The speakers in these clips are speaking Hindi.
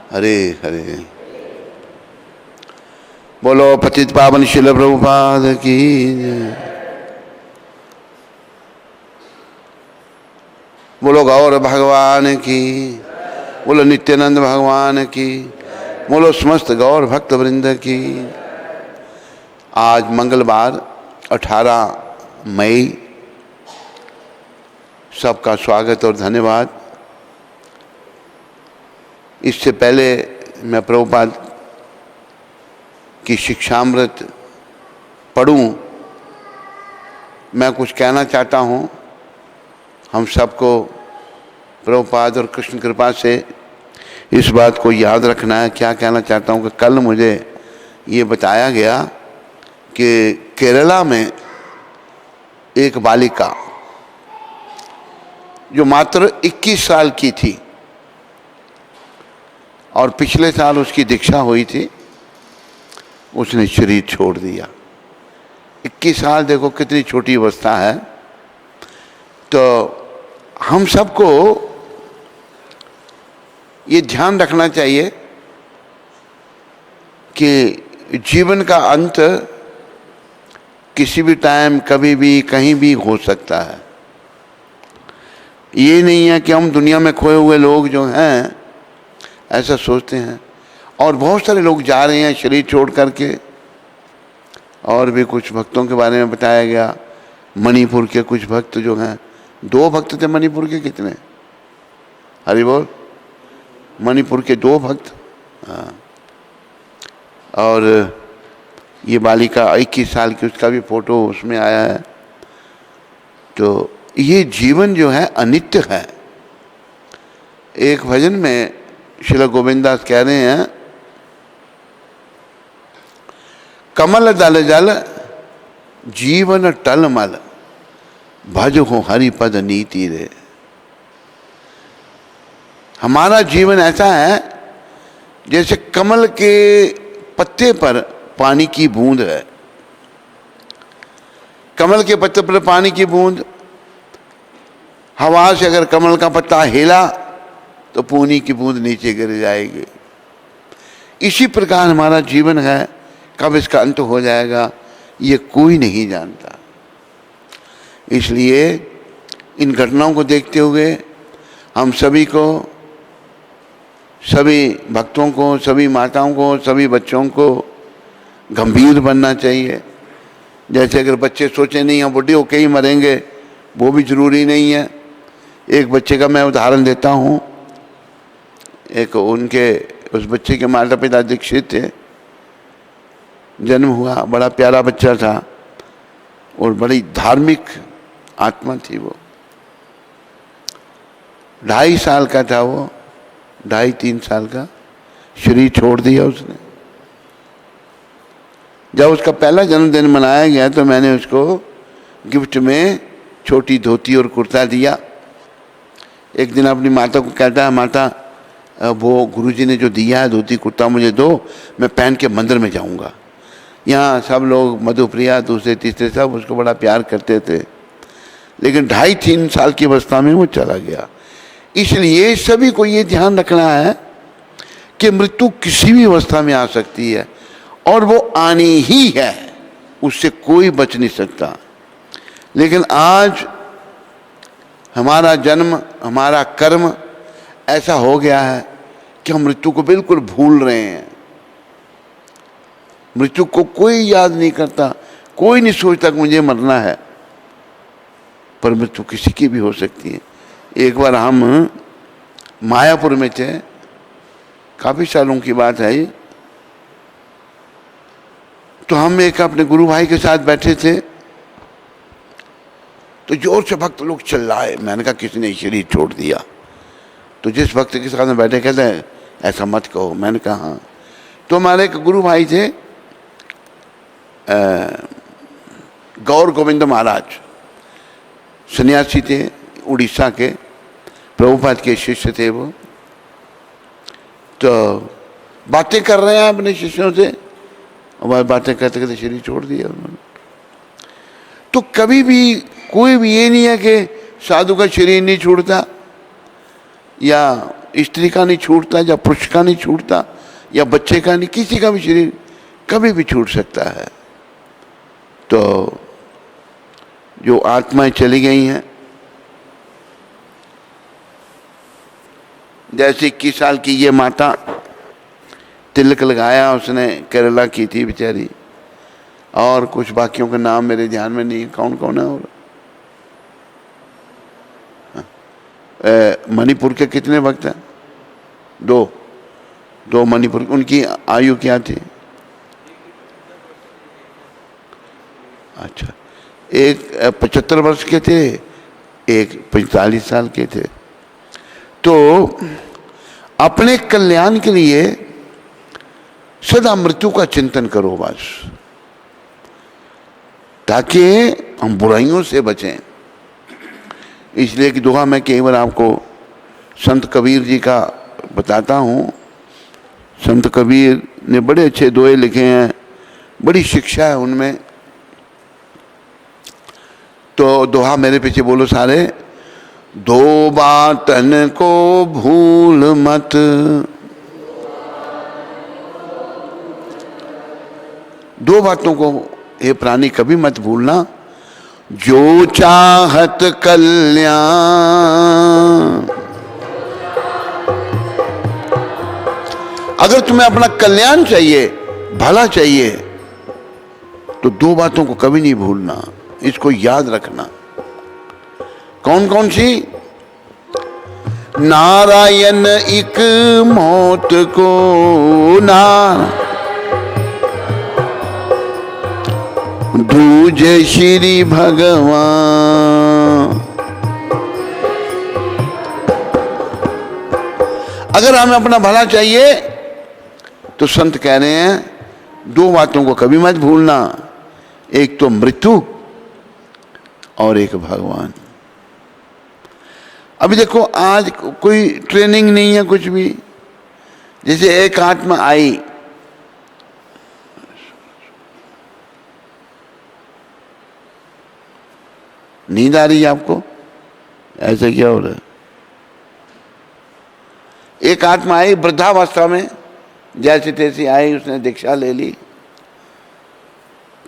हरे हरे। बोलो पतित पावन शिल प्रभुपाद की जय। बोलो गौर भगवान की, बोलो नित्यानंद भगवान की, बोलो समस्त गौर भक्त वृंद की। आज मंगलवार 18 मई, सबका स्वागत और धन्यवाद। इससे पहले मैं प्रभुपाद की शिक्षामृत पढ़ूं, मैं कुछ कहना चाहता हूं। हम सबको प्रभुपाद और कृष्ण कृपा से इस बात को याद रखना है। क्या कहना चाहता हूं कि कल मुझे ये बताया गया कि केरला में एक बालिका जो मात्र 21 साल की थी और पिछले साल उसकी दीक्षा हुई थी, उसने शरीर छोड़ दिया। 21 साल देखो कितनी छोटी अवस्था है। तो हम सबको ये ध्यान रखना चाहिए कि जीवन का अंत किसी भी टाइम, कभी भी, कहीं भी हो सकता है। ये नहीं है कि हम दुनिया में खोए हुए लोग जो हैं ऐसा सोचते हैं, और बहुत सारे लोग जा रहे हैं शरीर छोड़ करके। और भी कुछ भक्तों के बारे में बताया गया। मणिपुर के कुछ भक्त जो हैं, 2 भक्त थे मणिपुर के, कितने हरि बोल, मणिपुर के 2 भक्त। हाँ, और ये बालिका 21 साल की, उसका भी फोटो उसमें आया है। तो ये जीवन जो है अनित्य है। एक भजन में श्रील गोविंदास कह रहे हैं, कमल दल जल जीवन टलमल भज हो हरि पद नीति रे। हमारा जीवन ऐसा है जैसे कमल के पत्ते पर पानी की बूंद है। कमल के पत्ते पर पानी की बूंद, हवा से अगर कमल का पत्ता हिला तो पानी की बूंद नीचे गिर जाएगी। इसी प्रकार हमारा जीवन है। कब इसका अंत हो जाएगा ये कोई नहीं जानता। इसलिए इन घटनाओं को देखते हुए हम सभी को, सभी भक्तों को, सभी माताओं को, सभी बच्चों को गंभीर बनना चाहिए। जैसे अगर बच्चे सोचे नहीं हम बुढ़े होके ही मरेंगे, वो भी जरूरी नहीं है। एक बच्चे का मैं उदाहरण देता हूँ। एक उनके, उस बच्चे के माता पिता दीक्षित थे। जन्म हुआ, बड़ा प्यारा बच्चा था और बड़ी धार्मिक आत्मा थी वो। 2.5 साल का था वो, 2.5-3 साल का। शरीर छोड़ दिया उसने। जब उसका पहला जन्मदिन मनाया गया तो मैंने उसको गिफ्ट में छोटी धोती और कुर्ता दिया। एक दिन अपनी माता को कहता है, माता वो गुरुजी ने जो दिया है धोती कुर्ता मुझे दो, मैं पहन के मंदिर में जाऊंगा। यहाँ सब लोग, मधुप्रिया, दूसरे तीसरे, सब उसको बड़ा प्यार करते थे। लेकिन 2.5-3 साल की अवस्था में वो चला गया। इसलिए सभी को ये ध्यान रखना है कि मृत्यु किसी भी अवस्था में आ सकती है और वो आनी ही है, उससे कोई बच नहीं सकता। लेकिन आज हमारा जन्म, हमारा कर्म ऐसा हो गया है कि हम मृत्यु को बिल्कुल भूल रहे हैं। मृत्यु को कोई याद नहीं करता, कोई नहीं सोचता कि मुझे मरना है। पर मृत्यु किसी की भी हो सकती है। एक बार हम मायापुर में थे, काफी सालों की बात है ये। तो हम एक अपने गुरु भाई के साथ बैठे थे, तो जोर से भक्त लोग चिल्लाए। मैंने कहा किसी ने शरीर छोड़ दिया। तो जिस भक्त के साथ में बैठे कहते हैं ऐसा मत कहो। मैंने कहा हाँ। तो हमारे एक गुरु भाई थे, गौर गोविंद महाराज, सन्यासी थे, उड़ीसा के, प्रभुपाद के शिष्य थे वो। तो बातें कर रहे हैं अपने शिष्यों से, और बातें करते करते शरीर छोड़ दिया उन्होंने। तो कभी भी कोई भी ये नहीं है कि साधु का शरीर नहीं छूटता या स्त्री का नहीं छूटता, या पुरुष का नहीं छूटता, या बच्चे का नहीं, किसी का भी शरीर कभी भी छूट सकता है। तो जो आत्माएं चली गई हैं, जैसे 21 साल की ये माता, तिलक लगाया उसने, केरला की थी बेचारी, और कुछ बाकियों के नाम मेरे ध्यान में नहीं, कौन कौन है। और मणिपुर के कितने भक्त हैं? दो मणिपुर। उनकी आयु क्या थी? अच्छा, एक 75 वर्ष के थे, एक 45 साल के थे। तो अपने कल्याण के लिए सदा मृत्यु का चिंतन करो बस, ताकि हम बुराइयों से बचें। इसलिए कि दुआ मैं कई बार आपको संत कबीर जी का बताता हूँ। संत कबीर ने बड़े अच्छे दोहे लिखे हैं, बड़ी शिक्षा है उनमें। तो दोहा मेरे पीछे बोलो सारे। दो बातन को भूल मत, दो बातों को हे प्राणी कभी मत भूलना। जो चाहत कल्याण, अगर तुम्हें अपना कल्याण चाहिए, भला चाहिए, तो दो बातों को कभी नहीं भूलना, इसको याद रखना। कौन कौन सी? नारायण एक मौत को ना, दूजे श्री भगवान। अगर हमें अपना भला चाहिए तो संत कह रहे हैं दो बातों को कभी मत भूलना, एक तो मृत्यु और एक भगवान। अभी देखो आज कोई ट्रेनिंग नहीं है कुछ भी। जैसे एक आत्मा आई, नींद आ रही है आपको? ऐसा क्या हो रहा है? एक आत्मा आई वृद्धावस्था में, जैसी तैसी आई, उसने दीक्षा ले ली।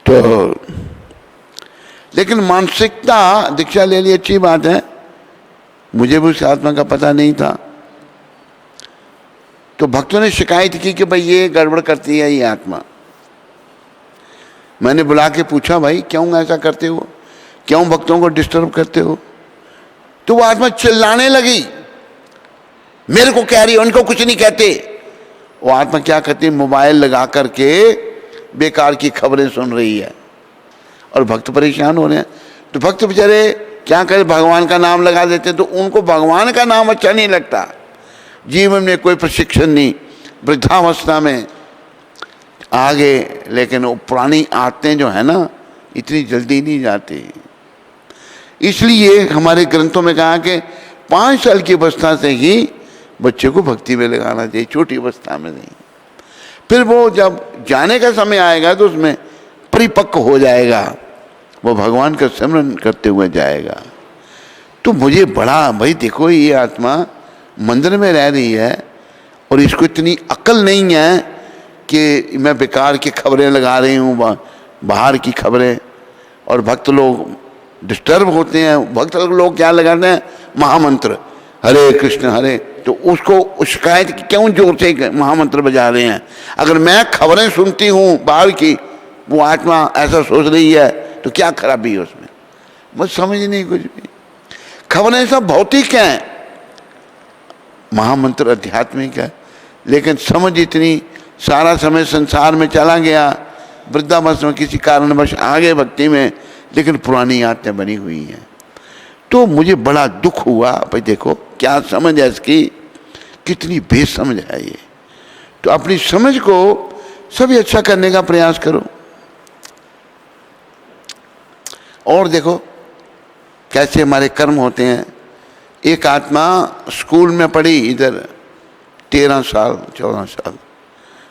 तो लेकिन मानसिकता, दीक्षा ले ली अच्छी बात है, मुझे भी उस आत्मा का पता नहीं था। तो भक्तों ने शिकायत की कि भाई ये गड़बड़ करती है ये आत्मा। मैंने बुला के पूछा, भाई क्यों ऐसा करते हो, क्यों भक्तों को डिस्टर्ब करते हो? तो वो आत्मा चिल्लाने लगी, मेरे को कह रही है, उनको कुछ नहीं कहते। वो आत्मा क्या करती है, मोबाइल लगा करके बेकार की खबरें सुन रही है, और भक्त परेशान हो रहे हैं। तो भक्त बेचारे क्या करें, भगवान का नाम लगा देते हैं। तो उनको भगवान का नाम अच्छा नहीं लगता, जीवन में कोई प्रशिक्षण नहीं, वृद्धावस्था में आगे। लेकिन वो पुरानी आदतें जो है ना, इतनी जल्दी नहीं जाती। इसलिए हमारे ग्रंथों में कहा कि 5 साल की अवस्था से ही बच्चे को भक्ति में लगाना चाहिए, छोटी अवस्था में नहीं। फिर वो जब जाने का समय आएगा तो उसमें परिपक्व हो जाएगा, वो भगवान का स्मरण करते हुए जाएगा। तो मुझे बड़ा, भाई देखो ये आत्मा मंदिर में रह रही है और इसको इतनी अक्ल नहीं है कि मैं बेकार की खबरें लगा रही हूँ, बाहर की खबरें, और भक्त लोग डिस्टर्ब होते हैं। भक्त लोग क्या लगाते हैं, महामंत्र, हरे कृष्ण हरे। तो उसको शिकायत क्यों जोर से महामंत्र बजा रहे हैं? अगर मैं खबरें सुनती हूँ बाहर की, वो आत्मा ऐसा सोच रही है, तो क्या खराबी है उसमें? मुझे समझ नहीं कुछ भी। खबरें सब भौतिक हैं, महामंत्र आध्यात्मिक है। लेकिन समझ इतनी, सारा समय संसार में चला गया, वृद्धावस्था में किसी कारणवश आगे भक्ति में, लेकिन पुरानी आदतें बनी हुई हैं। तो मुझे बड़ा दुख हुआ, भाई देखो क्या समझ है इसकी, कितनी बेसमझ है ये। तो अपनी समझ को सभी अच्छा करने का प्रयास करो। और देखो कैसे हमारे कर्म होते हैं। एक आत्मा स्कूल में पढ़ी इधर 13 साल 14 साल,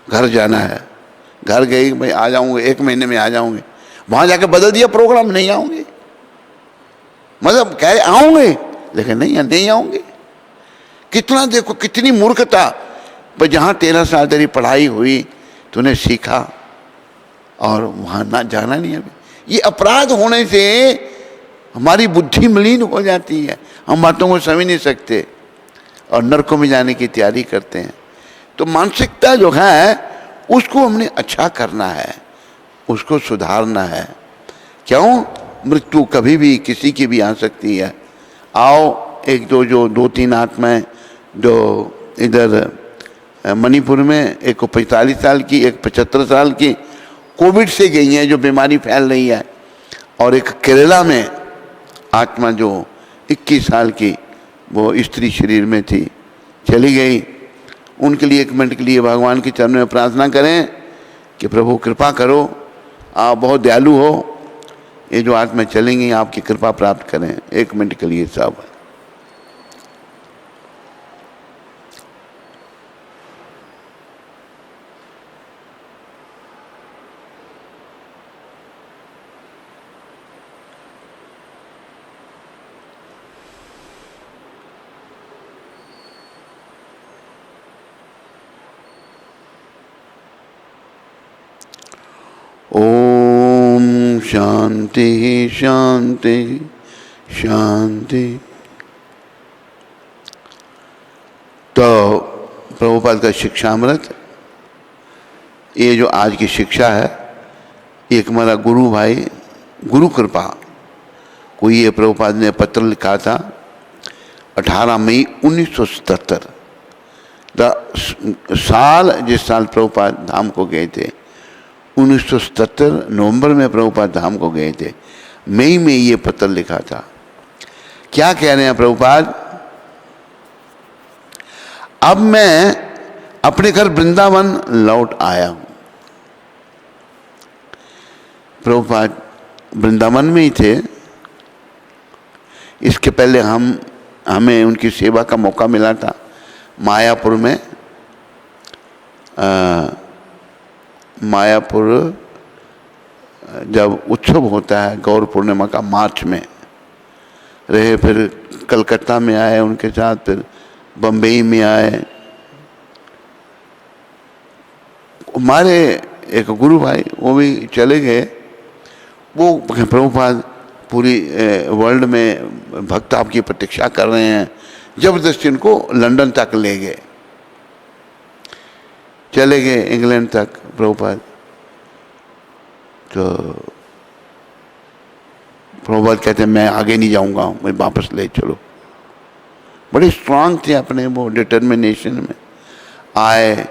घर जाना है, घर गई, भाई आ जाऊंगे 1 महीने में आ जाऊंगे। वहां जाके बदल दिया प्रोग्राम, नहीं आऊंगे, मतलब कह रहे आऊंगे, लेकिन नहीं आऊंगे। कितना देखो कितनी मूर्खता। पर जहाँ 13 साल तेरी पढ़ाई हुई, तूने सीखा और वहाँ ना जाना नहीं। अभी ये अपराध होने से हमारी बुद्धि मलिन हो जाती है, हम बातों को समझ नहीं सकते और नरकों में जाने की तैयारी करते हैं। तो मानसिकता जो है उसको हमने अच्छा करना है, उसको सुधारना है। क्यों? मृत्यु कभी भी किसी की भी आ सकती है। आओ एक जो 2-3 आत्माएं जो इधर मणिपुर में, एक को 45 साल की, एक 75 साल की, कोविड से गई हैं, जो बीमारी फैल रही है। और एक केरला में आत्मा जो 21 साल की, वो स्त्री शरीर में थी, चली गई। उनके लिए 1 मिनट के लिए भगवान के चरणों में प्रार्थना करें कि प्रभु कृपा करो, आप बहुत दयालु हो, ये जो आत्मा चलेंगी आपकी कृपा प्राप्त करें। 1 मिनट के लिए सब। ओम शांति शांति शांति। तो प्रभुपाद का शिक्षामृत, ये जो आज की शिक्षा है, एक हमारा गुरु भाई गुरु कृपा को ये प्रभुपाद ने पत्र लिखा था 18 मई 1977। साल जिस साल प्रभुपाद धाम को गए थे, 1977 नवंबर में प्रभुपाद धाम को गए थे, मई में ये पत्र लिखा था। क्या कह रहे हैं प्रभुपाद? अब मैं अपने घर वृंदावन लौट आया हूं। प्रभुपाद वृंदावन में ही थे। इसके पहले हमें उनकी सेवा का मौका मिला था मायापुर में। मायापुर जब उत्सव होता है गौर पूर्णिमा का, मार्च में रहे, फिर कलकत्ता में आए उनके साथ, फिर बम्बई में आए। हमारे एक गुरु भाई वो भी चले गए। वो प्रभुपाद पूरी वर्ल्ड में भक्त आपकी प्रतीक्षा कर रहे हैं, जबरदस्ती उनको लंदन तक ले गए, चले गए इंग्लैंड तक प्रभुपाद। तो प्रभुपाद कहते हैं मैं आगे नहीं जाऊंगा, मैं वापस ले चलो। बड़े स्ट्रांग थे अपने वो डिटर्मिनेशन में आए।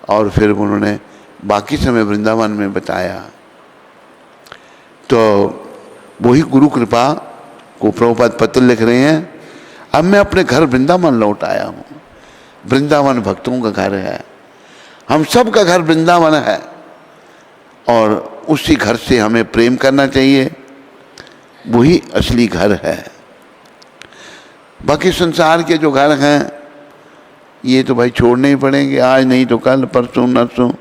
और फिर उन्होंने बाकी समय वृंदावन में बताया। तो वही गुरु कृपा को प्रभुपाद पत्र लिख रहे हैं, अब मैं अपने घर वृंदावन लौट आया हूँ। वृंदावन भक्तों का घर है, हम सब का घर वृंदावन है, और उसी घर से हमें प्रेम करना चाहिए, वही असली घर है। बाकी संसार के जो घर हैं ये तो भाई छोड़ने ही पड़ेंगे, आज नहीं तो कल, परसों नरसों।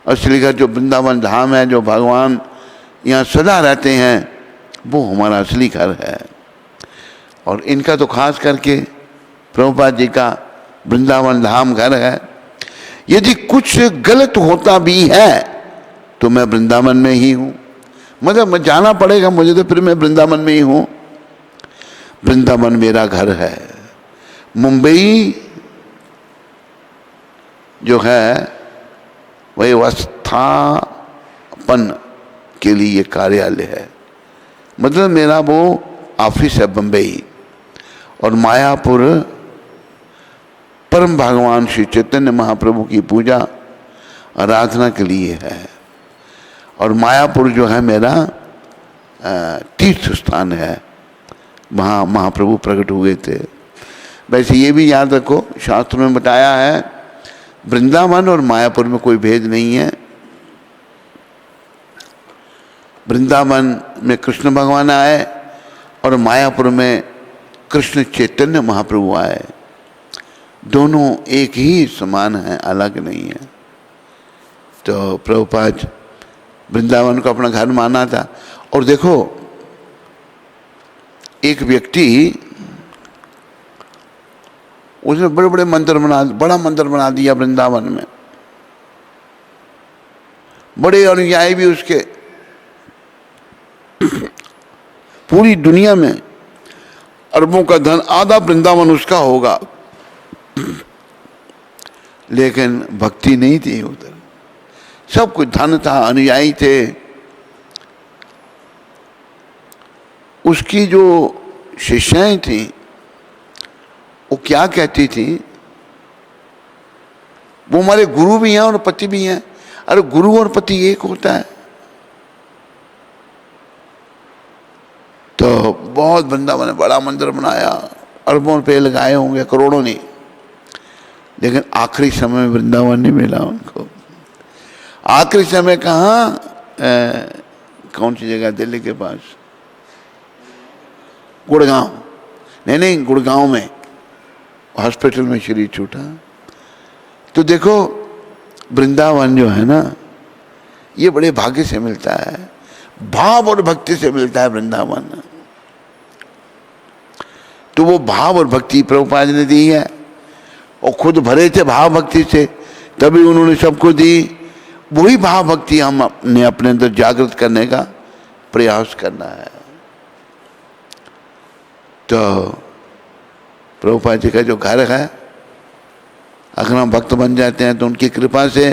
असली घर जो वृंदावन धाम है, जो भगवान यहाँ सदा रहते हैं, वो हमारा असली घर है। और इनका तो खास करके प्रभुपाद जी का वृंदावन धाम घर है। यदि कुछ गलत होता भी है तो मैं वृंदावन में ही हूँ, मतलब मैं जाना पड़ेगा मुझे, तो फिर मैं वृंदावन में ही हूँ। वृंदावन मेरा घर है। मुंबई जो है वही व्यवस्थापन के लिए कार्यालय है, मतलब मेरा वो ऑफिस है बम्बई। और मायापुर परम भगवान श्री चैतन्य महाप्रभु की पूजा आराधना के लिए है। और मायापुर जो है मेरा तीर्थ स्थान है, वहाँ महाप्रभु प्रकट हुए थे। वैसे ये भी याद रखो, शास्त्रों में बताया है वृंदावन और मायापुर में कोई भेद नहीं है। वृंदावन में कृष्ण भगवान आए और मायापुर में कृष्ण चैतन्य महाप्रभु आए। दोनों एक ही समान हैं, अलग नहीं है। तो प्रभुपाद वृंदावन को अपना घर माना था। और देखो, एक व्यक्ति उसने बड़े बड़े मंदिर बड़ा मंदिर बना दिया वृंदावन में, बड़े अनुयायी भी उसके, पूरी दुनिया में अरबों का धन, आधा वृंदावन उसका होगा, लेकिन भक्ति नहीं थी उधर। सब कुछ धन था, अनुयायी थे। उसकी जो शिष्याएं थी वो क्या कहती थी, वो हमारे गुरु भी हैं और पति भी हैं। अरे गुरु और पति एक होता है। तो बहुत वृंदावन में बड़ा मंदिर बनाया, अरबों रुपये लगाए होंगे, करोड़ों नहीं, लेकिन आखिरी समय में वृंदावन नहीं मिला उनको। आखिरी समय कहाँ, कौन सी जगह, दिल्ली के पास गुड़गांव, नहीं गुड़गांव में हॉस्पिटल में शरीर छूटा। तो देखो वृंदावन जो है ना, ये बड़े भाग्य से मिलता है, भाव और भक्ति से मिलता है वृंदावन। तो वो भाव और भक्ति प्रभुपाद ने दी है, और खुद भरे थे भाव भक्ति से, तभी उन्होंने सबको दी। वही भाव भक्ति हमने अपने अंदर जागृत करने का प्रयास करना है। तो प्रभुपाद जी का जो घर है, अगर हम भक्त बन जाते हैं तो उनकी कृपा से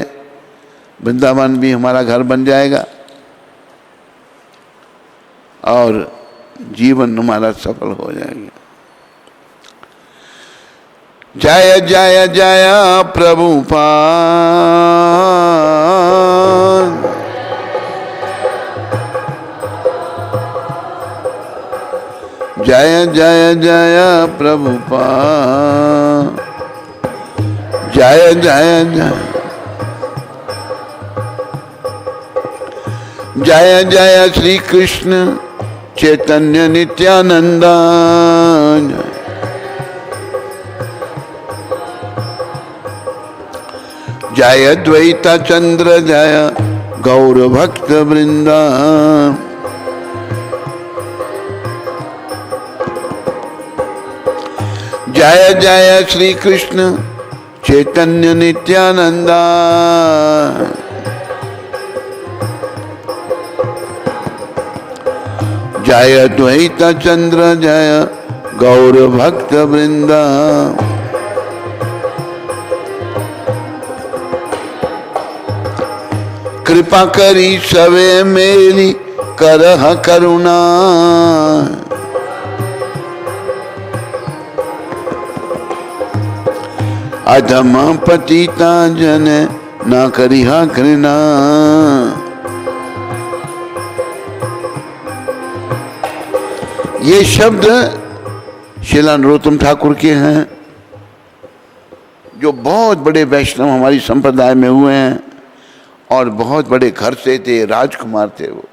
वृंदावन भी हमारा घर बन जाएगा और जीवन हमारा सफल हो जाएगा। जय जय जय प्रभुपाद, जय जय जय प्रभुपाद, जय जय जय जय जय श्री कृष्ण चैतन्य नित्यानंद, जय द्वैता चंद्र जय गौर भक्त वृंदा। जय जय श्री कृष्ण चैतन्य नित्यानंद, जय द्वैत चंद्र जय गौर भक्त वृंदा। कृपा करी सवे मेरी करह करुणा, अधम पतिता जन ना करिहा घृणा। ये शब्द श्रील नरोत्तम ठाकुर के हैं, जो बहुत बड़े वैष्णव हमारी संप्रदाय में हुए हैं और बहुत बड़े घर से थे, राजकुमार थे वो।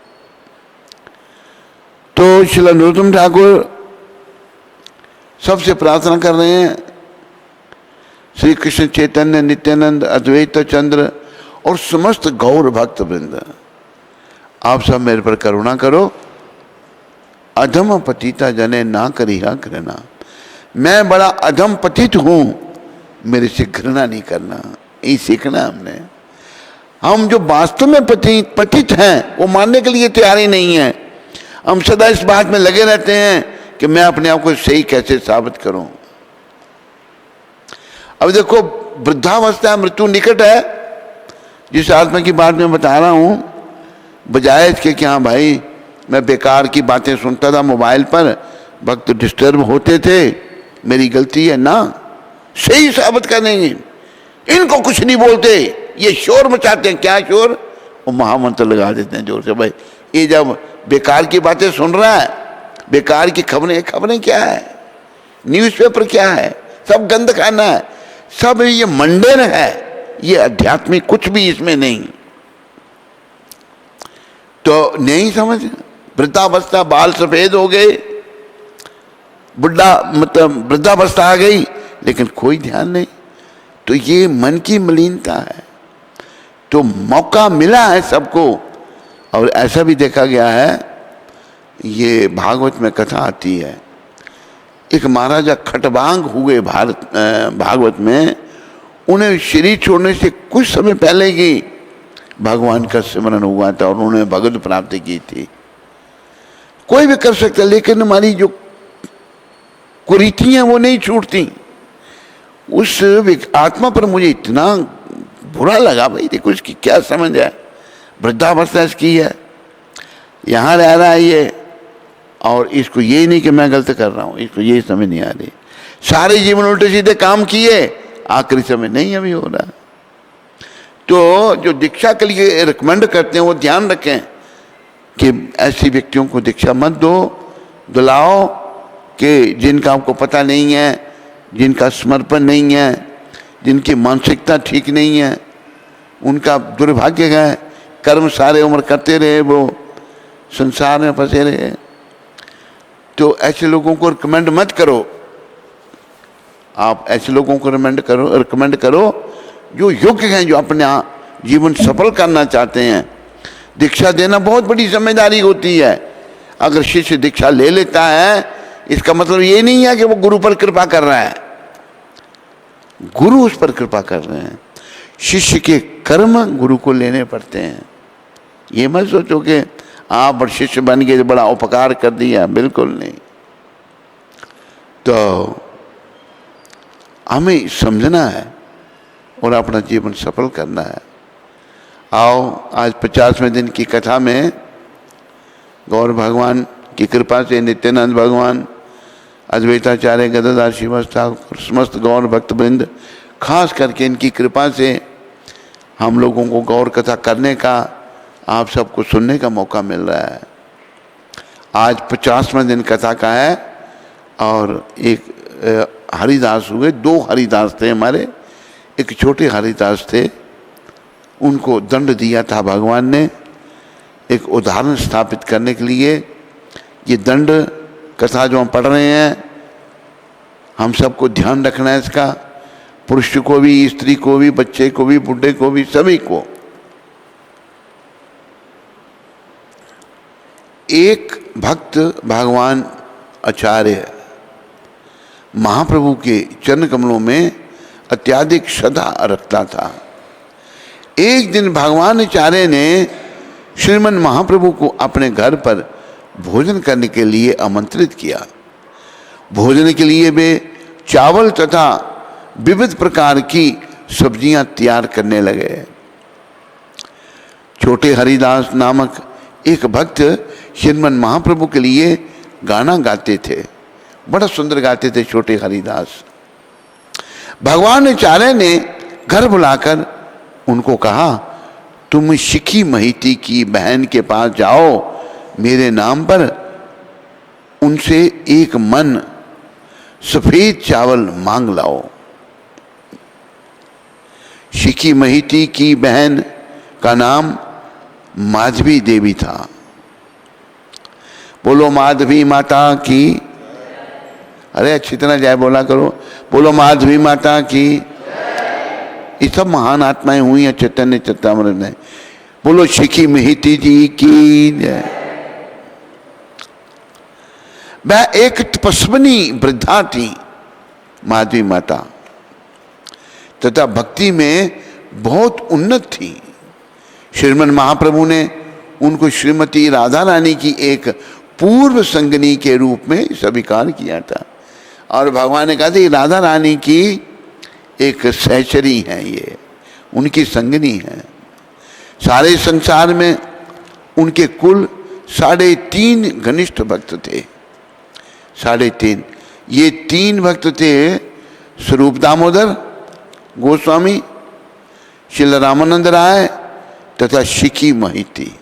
तो श्रील नरोत्तम ठाकुर सबसे प्रार्थना कर रहे हैं, श्री कृष्ण चैतन्य नित्यानंद अद्वैत चंद्र और समस्त गौर भक्त वृंद, आप सब मेरे पर करुणा करो। अधम पतिता जने ना करिहा घृणा, मैं बड़ा अधम पतित हूं, मेरे से घृणा नहीं करना। यही सीखना हमने। हम जो वास्तव में पतित हैं वो मानने के लिए तैयारी नहीं है। हम सदा इस बात में लगे रहते हैं कि मैं अपने आप को सही कैसे साबित करूं। अब देखो वृद्धावस्था मृत्यु निकट है, जिस आत्मा की बात मैं बता रहा हूं, बजाय इसके कि हाँ भाई मैं बेकार की बातें सुनता था मोबाइल पर, वक्त डिस्टर्ब होते थे, मेरी गलती है ना, सही साबित करेंगे। इनको कुछ नहीं बोलते, ये शोर मचाते हैं। क्या शोर? वो महामंत्र लगा देते हैं जोर से। भाई ये जब बेकार की बातें सुन रहा है, बेकार की खबरें क्या है, न्यूज़पेपर क्या है, सब गंद खाना है, सब ये मंडेन है, ये आध्यात्मिक कुछ भी इसमें नहीं। तो नहीं समझ, वृद्धावस्था, बाल सफेद हो गए, बुढ़ा मतलब वृद्धावस्था आ गई, लेकिन कोई ध्यान नहीं। तो ये मन की मलिनता है। तो मौका मिला है सबको, और ऐसा भी देखा गया है, ये भागवत में कथा आती है एक महाराजा खटवांग हुए भागवत में, उन्हें शरीर छोड़ने से कुछ समय पहले ही भगवान का स्मरण हुआ था और उन्होंने भगवत प्राप्ति की थी। कोई भी कर सकता, लेकिन हमारी जो कुरीतियां वो नहीं छूटती। उस आत्मा पर मुझे इतना बुरा लगा, भाई देखो इसकी क्या समझ है, वृद्धावस्था इसकी है, यहाँ रह रहा है ये, और इसको ये नहीं कि मैं गलत कर रहा हूँ, इसको ये समझ नहीं आ रही। सारे जीवन उल्टे सीधे काम किए, आखिरी समय नहीं अभी हो रहा। तो जो दीक्षा के लिए रिकमेंड करते हैं वो ध्यान रखें कि ऐसे व्यक्तियों को दीक्षा मत दो, दिलाओ कि जिनका आपको पता नहीं है, जिनका समर्पण नहीं है, जिनकी मानसिकता ठीक नहीं है, उनका दुर्भाग्य है, कर्म सारे उम्र करते रहे, वो संसार में फंसे रहे। तो ऐसे लोगों को रिकमेंड मत करो। आप ऐसे लोगों को रिकमेंड करो जो योग्य हैं, जो अपना जीवन सफल करना चाहते हैं। दीक्षा देना बहुत बड़ी जिम्मेदारी होती है। अगर शिष्य दीक्षा ले लेता है, इसका मतलब ये नहीं है कि वो गुरु पर कृपा कर रहा है, गुरु उस पर कृपा कर रहे हैं। शिष्य के कर्म गुरु को लेने पड़ते हैं। ये मत सोचो कि आप बड़े शिष्य बन गए तो बड़ा उपकार कर दिया, बिल्कुल नहीं। तो हमें समझना है और अपना जीवन सफल करना है। आओ आज 50वें दिन की कथा में गौर भगवान की कृपा से नित्यानंद भगवान, अद्वैताचार्य गदाधर श्रीवास ठाकुर, समस्त गौर भक्तवृंद, खास करके इनकी कृपा से हम लोगों को गौर कथा करने का, आप सबको सुनने का मौका मिल रहा है। आज 50वां दिन कथा का है और एक हरिदास हुए, 2 हरिदास थे हमारे। एक छोटे हरिदास थे, उनको दंड दिया था भगवान ने एक उदाहरण स्थापित करने के लिए। ये दंड कथा जो हम पढ़ रहे हैं, हम सबको ध्यान रखना है इसका, पुरुष को भी, स्त्री को भी, बच्चे को भी, बुढ़े को भी, सभी को। एक भक्त भगवान आचार्य महाप्रभु के चरण कमलों में अत्याधिक श्रद्धा रखता था। एक दिन भगवान आचार्य ने श्रीमन महाप्रभु को अपने घर पर भोजन करने के लिए आमंत्रित किया। भोजन के लिए वे चावल तथा विविध प्रकार की सब्जियां तैयार करने लगे। छोटे हरिदास नामक एक भक्त श्रीमन महाप्रभु के लिए गाना गाते थे, बड़ा सुंदर गाते थे छोटे हरिदास। भगवान आचार्य ने घर बुलाकर उनको कहा, तुम शिखी महिती की बहन के पास जाओ, मेरे नाम पर उनसे एक मन सफेद चावल मांग लाओ। शिखी महिती की बहन का नाम माधवी देवी था। बोलो माधवी माता की, अरे अच्छी तरह जय बोला करो, बोलो माधवी माता की। ये सब महान आत्माएं हुई हैं चैतन्य चरितामृत में। बोलो शिखी महिती जी की जय। वह एक तपस्विनी वृद्धा थी माधवी माता, तथा भक्ति में बहुत उन्नत थी। श्रीमन महाप्रभु ने उनको श्रीमती राधा रानी की एक पूर्व संगनी के रूप में स्वीकार किया था। और भगवान ने कहा था राधा रानी की एक सहचरी है, ये उनकी संगनी है। सारे संसार में उनके कुल 3.5 घनिष्ठ भक्त थे। 3.5 ये 3 भक्त थे, स्वरूप दामोदर गोस्वामी, श्रील रामानंद राय तथा शिखी महिती।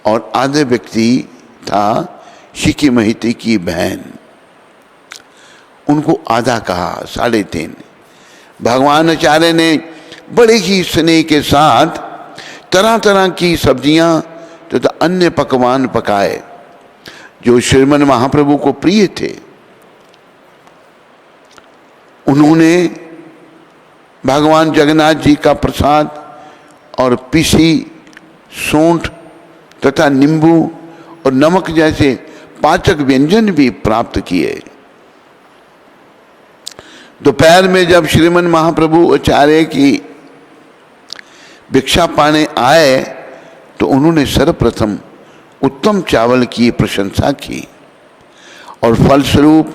और आधे व्यक्ति था शिखी महिती की बहन, उनको आधा कहा 3.5। भगवान आचार्य ने बड़े ही स्नेह के साथ तरह तरह की सब्जियां तथा अन्य पकवान पकाए जो श्रीमन महाप्रभु को प्रिय थे। उन्होंने भगवान जगन्नाथ जी का प्रसाद और पीसी सूंठ तथा नींबू और नमक जैसे पाचक व्यंजन भी प्राप्त किए। दोपहर में जब श्रीमन महाप्रभु आचार्य की भिक्षा पाने आए तो उन्होंने सर्वप्रथम उत्तम चावल की प्रशंसा की और फलस्वरूप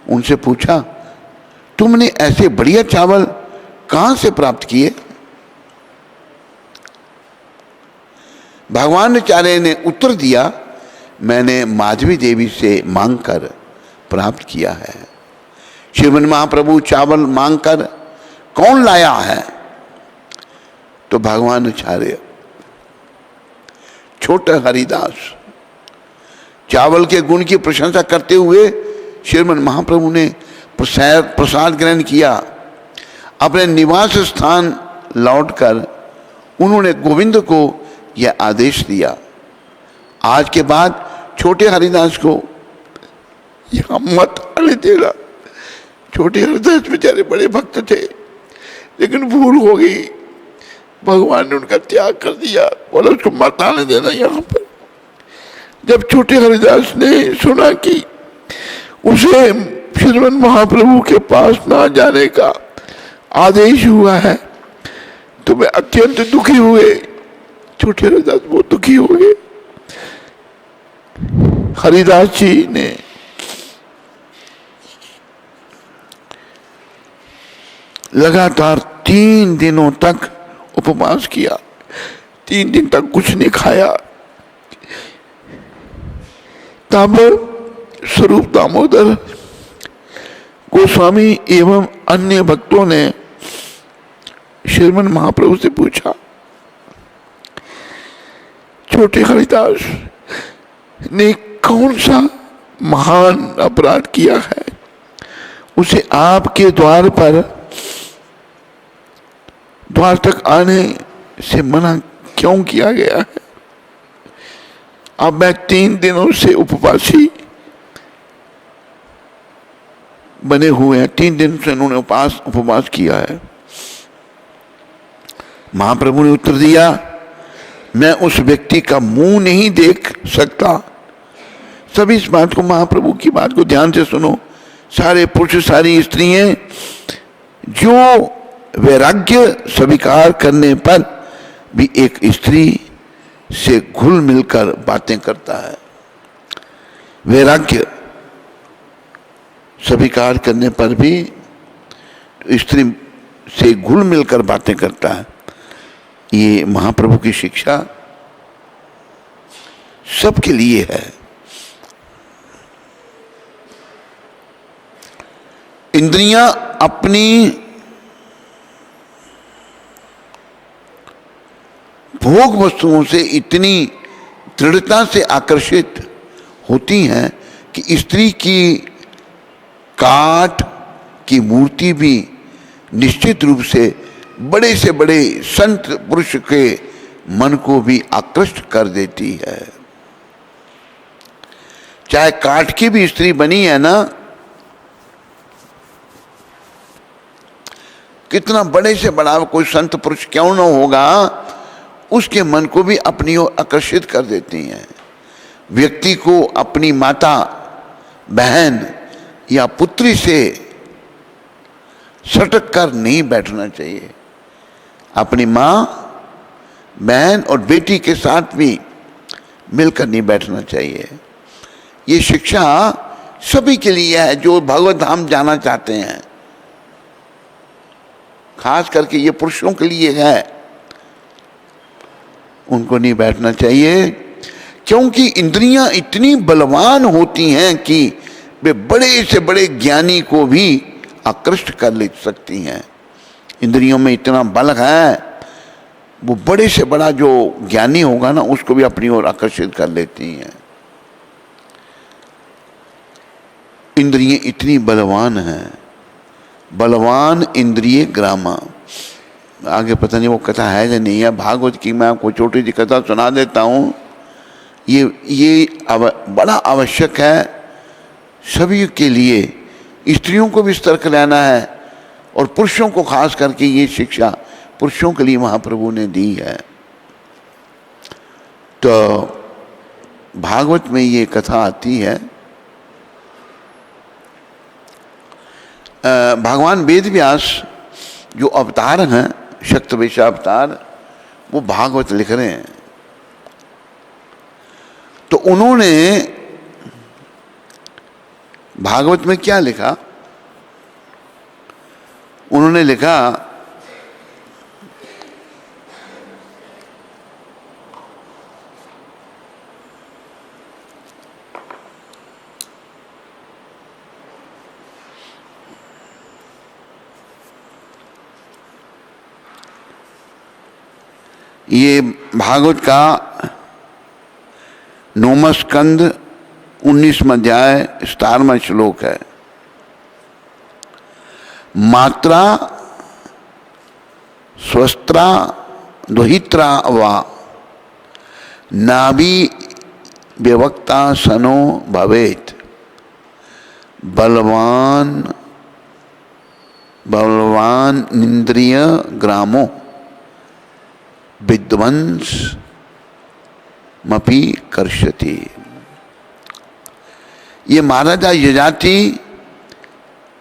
उनसे पूछा, तुमने ऐसे बढ़िया चावल कहां से प्राप्त किए? भगवान आचार्य ने उत्तर दिया, मैंने माधवी देवी से मांगकर प्राप्त किया है। श्रीमन महाप्रभु चावल मांगकर कौन लाया है? तो भगवान आचार्य। छोटे हरिदास चावल के गुण की प्रशंसा करते हुए श्रीमन महाप्रभु ने प्रसाद ग्रहण किया। अपने निवास स्थान लौटकर उन्होंने गोविंद को यह आदेश दिया, आज के बाद छोटे हरिदास को यहां मत आने देना। छोटे हरिदास बेचारे बड़े भक्त थे, लेकिन भूल हो गई, भगवान ने उनका त्याग कर दिया, बोला उसको मत आने देना यहाँ पर। जब छोटे हरिदास ने सुना कि उसे श्रीमन महाप्रभु के पास ना जाने का आदेश हुआ है तो वे अत्यंत दुखी हुए। छोटे हरिदास बहुत दुखी हो गए। हरिदास जी ने लगातार 3 दिनों तक उपवास किया, 3 दिन तक कुछ नहीं खाया। तब स्वरूप दामोदर गोस्वामी एवं अन्य भक्तों ने श्रीमन महाप्रभु से पूछा, छोटे हरिदास ने कौन सा महान अपराध किया है, उसे आपके द्वार तक आने से मना क्यों किया गया है? अब मैं 3 दिनों से उपवासी बने हुए हैं, 3 दिन से उन्होंने उपवास किया है। महाप्रभु ने उत्तर दिया, मैं उस व्यक्ति का मुंह नहीं देख सकता। सभी इस बात को, महाप्रभु की बात को ध्यान से सुनो। सारे पुरुष, सारी स्त्रियां, जो वैराग्य स्वीकार करने पर भी एक स्त्री से घुल मिलकर बातें करता है, वैराग्य स्वीकार करने पर भी स्त्री से घुल मिलकर बातें करता है, ये महाप्रभु की शिक्षा सबके लिए है। इंद्रियां अपनी भोग वस्तुओं से इतनी दृढ़ता से आकर्षित होती हैं कि स्त्री की काठ की मूर्ति भी निश्चित रूप से बड़े संत पुरुष के मन को भी आकृष्ट कर देती है। चाहे काठ की भी स्त्री बनी है ना, कितना बड़े से बड़ा कोई संत पुरुष क्यों न होगा, उसके मन को भी अपनी ओर आकर्षित कर देती हैं। व्यक्ति को अपनी माता, बहन या पुत्री से सटक कर नहीं बैठना चाहिए। अपनी माँ, बहन और बेटी के साथ भी मिलकर नहीं बैठना चाहिए। ये शिक्षा सभी के लिए है जो भगवत धाम जाना चाहते हैं, खास करके ये पुरुषों के लिए है। उनको नहीं बैठना चाहिए, क्योंकि इंद्रियां इतनी बलवान होती हैं कि वे बड़े से बड़े ज्ञानी को भी आकृष्ट कर ले सकती हैं। इंद्रियों में इतना बल है, वो बड़े से बड़ा जो ज्ञानी होगा ना, उसको भी अपनी ओर आकर्षित कर लेती हैं। इंद्रियां इतनी बलवान हैं, बलवान इंद्रिय ग्रामा। आगे पता नहीं वो कथा है या नहीं है भागवत की, मैं आपको छोटी सी कथा सुना देता हूँ। ये बड़ा आवश्यक है सभी के लिए। स्त्रियों को भी सतर्क रहना है और पुरुषों को खास करके ये शिक्षा पुरुषों के लिए महाप्रभु ने दी है। तो भागवत में ये कथा आती है। भगवान वेद व्यास जो अवतार हैं, शक्तवेशा अवतार, वो भागवत लिख रहे हैं। तो उन्होंने भागवत में क्या लिखा? उन्होंने लिखा ये भागवत का 9वां स्कंद 19वां अध्याय 17वां श्लोक है। मात्रा स्वस्त्रा दुहित्रा वा नाभि व्यवक्ता सनो भवेत बलवान इंद्रिय ग्रामो विध्वंस मपी कर्षति। ये महाराजा यजाति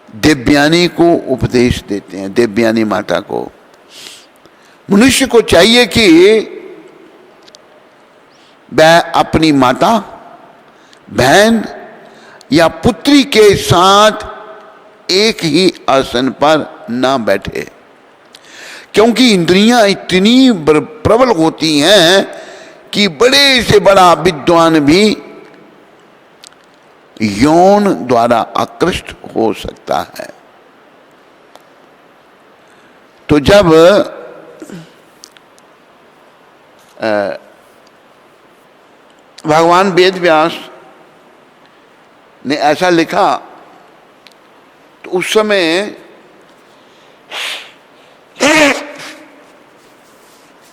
देवयानी को उपदेश देते हैं, देवयानी माता को। मनुष्य को चाहिए कि वह अपनी माता, बहन या पुत्री के साथ एक ही आसन पर ना बैठे, क्योंकि इंद्रियां इतनी प्रबल होती हैं कि बड़े से बड़ा विद्वान भी यौन द्वारा आकृष्ट हो सकता है। तो जब भगवान वेद व्यास ने ऐसा लिखा, तो उस समय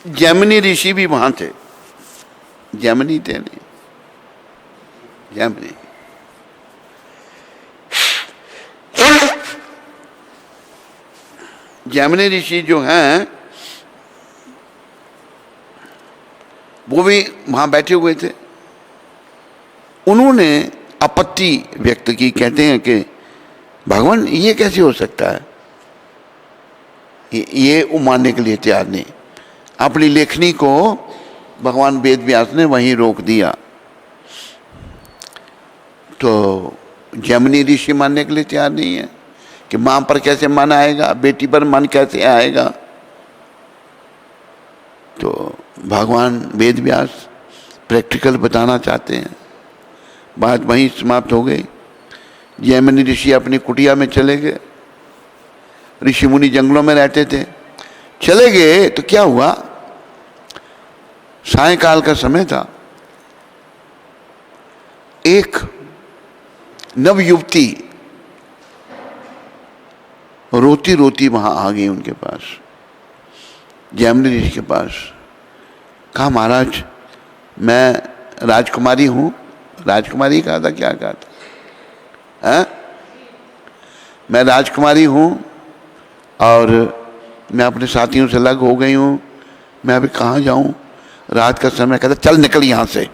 जैमिनी ऋषि भी वहां थे। जैमिनी थे नहीं, जैमिनी। जैमिनी ऋषि जो हैं वो भी वहां बैठे हुए थे। उन्होंने आपत्ति व्यक्त की, कहते हैं कि भगवान ये कैसे हो सकता है, ये वो मानने के लिए तैयार नहीं। अपनी लेखनी को भगवान वेद व्यास ने वहीं रोक दिया। तो जैमिनी ऋषि मानने के लिए तैयार नहीं है कि मां पर कैसे मन आएगा, बेटी पर मन कैसे आएगा। तो भगवान वेद व्यास प्रैक्टिकल बताना चाहते हैं। बात वहीं समाप्त हो गई। जैमिनी ऋषि अपनी कुटिया में चले गए। ऋषि मुनि जंगलों में रहते थे, चले गए तो क्या हुआ, सायंकाल का समय था। एक नव युवती रोती रोती वहां आ गई उनके पास, जैमिनी ऋषि के पास। कहा महाराज मैं राजकुमारी हूं। राजकुमारी कहा था, क्या कहा था, है? मैं राजकुमारी हूं और मैं अपने साथियों से अलग हो गई हूं, मैं अभी कहाँ जाऊं, रात का समय। कहते चल निकल यहाँ से।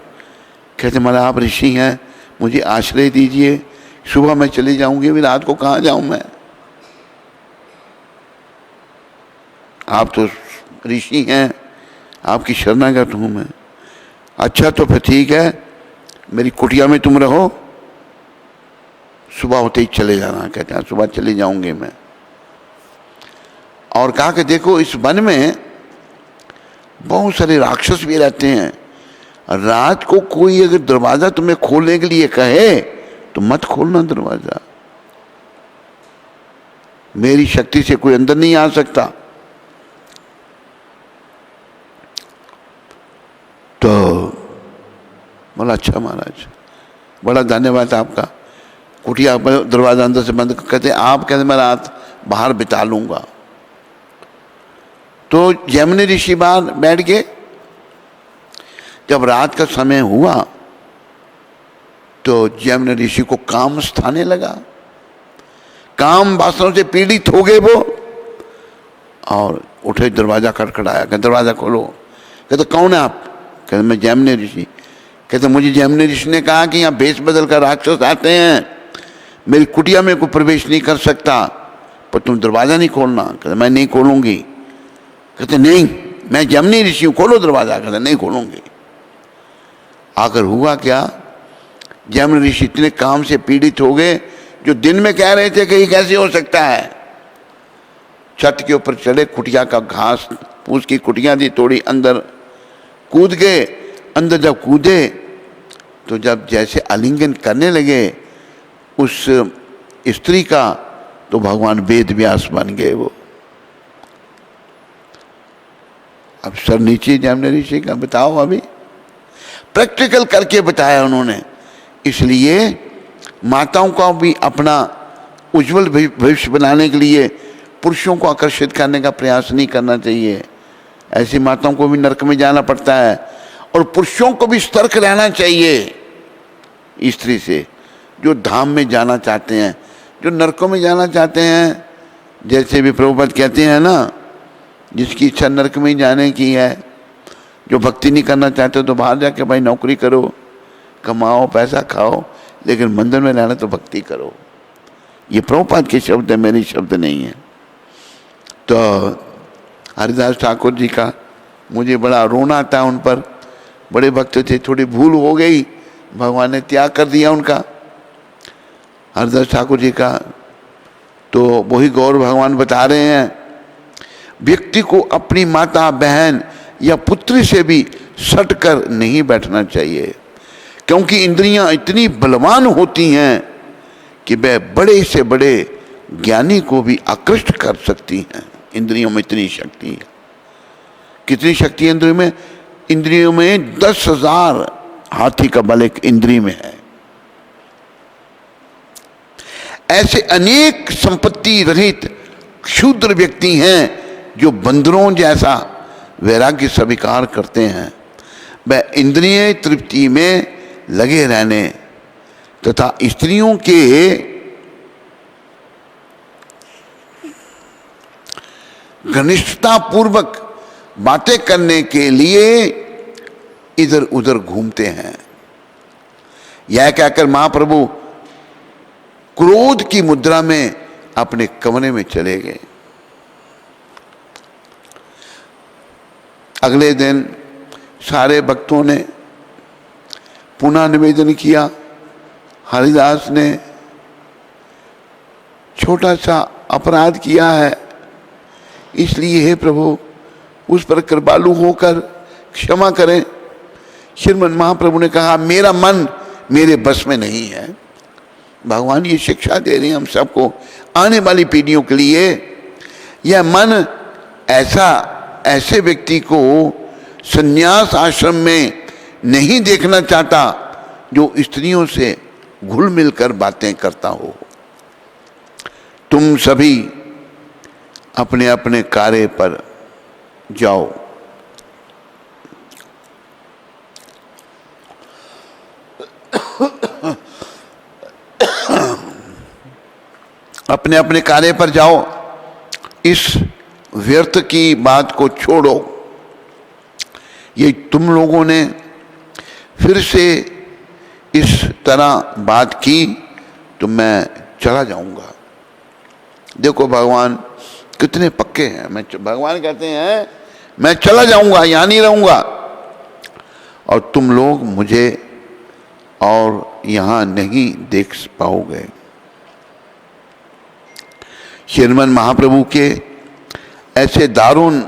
कहते महाराज आप ऋषि हैं, मुझे आश्रय दीजिए, सुबह मैं चली जाऊंगी, अभी रात को कहाँ जाऊं मैं, आप तो ऋषि हैं, आपकी शरणागत हूं मैं। अच्छा तो फिर ठीक है, मेरी कुटिया में तुम रहो, सुबह होते ही चले जाना। कहते हैं सुबह चली जाऊंगी मैं। और कहा कि देखो इस वन में बहुत सारे राक्षस भी रहते हैं, रात को कोई अगर दरवाजा तुम्हें खोलने के लिए कहे तो मत खोलना दरवाजा, मेरी शक्ति से कोई अंदर नहीं आ सकता। तो बोला अच्छा महाराज, बड़ा धन्यवाद आपका। कुटिया पर दरवाजा अंदर से बंद। कहते आप कहते मैं रात बाहर बिता लूंगा। तो जैमिनी ऋषि बाहर बैठ गए। जब रात का समय हुआ तो जैमिनी ऋषि को काम स्थाने लगा, काम वासनाओं से पीड़ित हो गए वो, और उठे दरवाजा खटखटाया। कहते दरवाजा खोलो। कहते कौन है आप? कहते मैं जैमिनी ऋषि। कहते मुझे जैमिनी ऋषि ने कहा कि यहाँ भेष बदल कर राक्षस आते हैं, मेरी कुटिया में कोई प्रवेश नहीं कर सकता, पर तुम दरवाज़ा नहीं खोलना। कहते मैं नहीं खोलूंगी। कहते नहीं, मैं जैमिनी ऋषि हूँ, खोलो दरवाज़ा। कहते नहीं खोलूंगी। आकर हुआ क्या, जैमिनी ऋषि इतने काम से पीड़ित हो गए, जो दिन में कह रहे थे कि ये कैसे हो सकता है, छत के ऊपर चले, कुटिया का घास फूस की कुटिया थी, थोड़ी अंदर कूद गए। अंदर जब कूदे तो जब जैसे आलिंगन करने लगे उस स्त्री का, तो भगवान वेद व्यास बन गए वो। अब सर नीचे जैमिनी ऋषि का बताओ, अभी प्रैक्टिकल करके बताया उन्होंने। इसलिए माताओं का भी अपना उज्जवल भविष्य बनाने के लिए पुरुषों को आकर्षित करने का प्रयास नहीं करना चाहिए। ऐसी माताओं को भी नरक में जाना पड़ता है, और पुरुषों को भी सतर्क रहना चाहिए स्त्री से, जो धाम में जाना चाहते हैं, जो नरकों में जाना चाहते हैं। जैसे भी प्रभुपाद कहते हैं ना, जिसकी इच्छा नरक में जाने की है, जो भक्ति नहीं करना चाहते तो बाहर जाके भाई नौकरी करो, कमाओ, पैसा खाओ, लेकिन मंदिर में रहना तो भक्ति करो। ये प्रभुपाद के शब्द है, मेरे शब्द नहीं है। तो हरिदास ठाकुर जी का मुझे बड़ा रोना आता है उन पर। बड़े भक्त थे, थोड़ी भूल हो गई, भगवान ने त्याग कर दिया उनका, हरिदास ठाकुर जी का। तो वही गौर भगवान बता रहे हैं, व्यक्ति को अपनी माता, बहन या पुत्री से भी सट कर नहीं बैठना चाहिए, क्योंकि इंद्रियां इतनी बलवान होती हैं कि वह बड़े से बड़े ज्ञानी को भी आकृष्ट कर सकती हैं। इंद्रियों में इतनी शक्ति है। कितनी शक्ति है इंद्रियों में? इंद्रियों में 10,000 हाथी का बल एक इंद्रिय में है। ऐसे अनेक संपत्ति रहित क्षुद्र व्यक्ति हैं जो बंदरों जैसा वैराग्य स्वीकार करते हैं। वह इंद्रिय तृप्ति में लगे रहने तथा स्त्रियों के घनिष्ठता पूर्वक बातें करने के लिए इधर उधर घूमते हैं। यह कहकर महाप्रभु क्रोध की मुद्रा में अपने कमरे में चले गए। अगले दिन सारे भक्तों ने पुनः निवेदन किया, हरिदास ने छोटा सा अपराध किया है, इसलिए हे प्रभु उस पर कृपालु होकर क्षमा करें। श्रीमन महाप्रभु ने कहा, मेरा मन मेरे बस में नहीं है। भगवान ये शिक्षा दे रहे हैं हम सबको, आने वाली पीढ़ियों के लिए। यह मन ऐसे व्यक्ति को संन्यास आश्रम में नहीं देखना चाहता जो स्त्रियों से घुल मिलकर बातें करता हो। तुम सभी अपने अपने कार्य पर जाओ। अपने अपने कार्य पर जाओ, इस व्यर्थ की बात को छोड़ो। ये तुम लोगों ने फिर से इस तरह बात की तो मैं चला जाऊंगा। देखो भगवान कितने पक्के हैं। भगवान कहते हैं मैं चला जाऊंगा, यहां नहीं रहूंगा, और तुम लोग मुझे और यहां नहीं देख पाओगे। श्रीमन महाप्रभु के ऐसे दारुण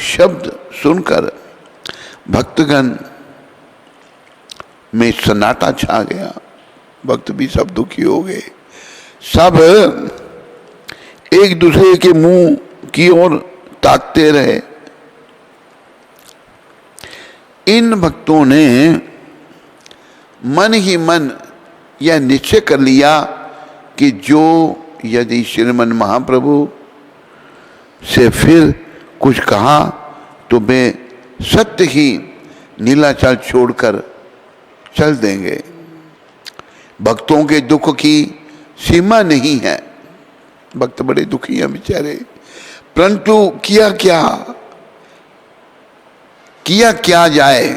शब्द सुनकर भक्तगण में सन्नाटा छा गया। भक्त भी सब दुखी हो गए। सब एक दूसरे के मुंह की ओर ताकते रहे। इन भक्तों ने मन ही मन यह निश्चय कर लिया कि जो यदि श्रीमन महाप्रभु से फिर कुछ कहा तो वे सत्य ही नीलाचल छोड़कर चल देंगे। भक्तों के दुख की सीमा नहीं है। भक्त बड़े दुखी हैं बेचारे, परंतु किया क्या जाए।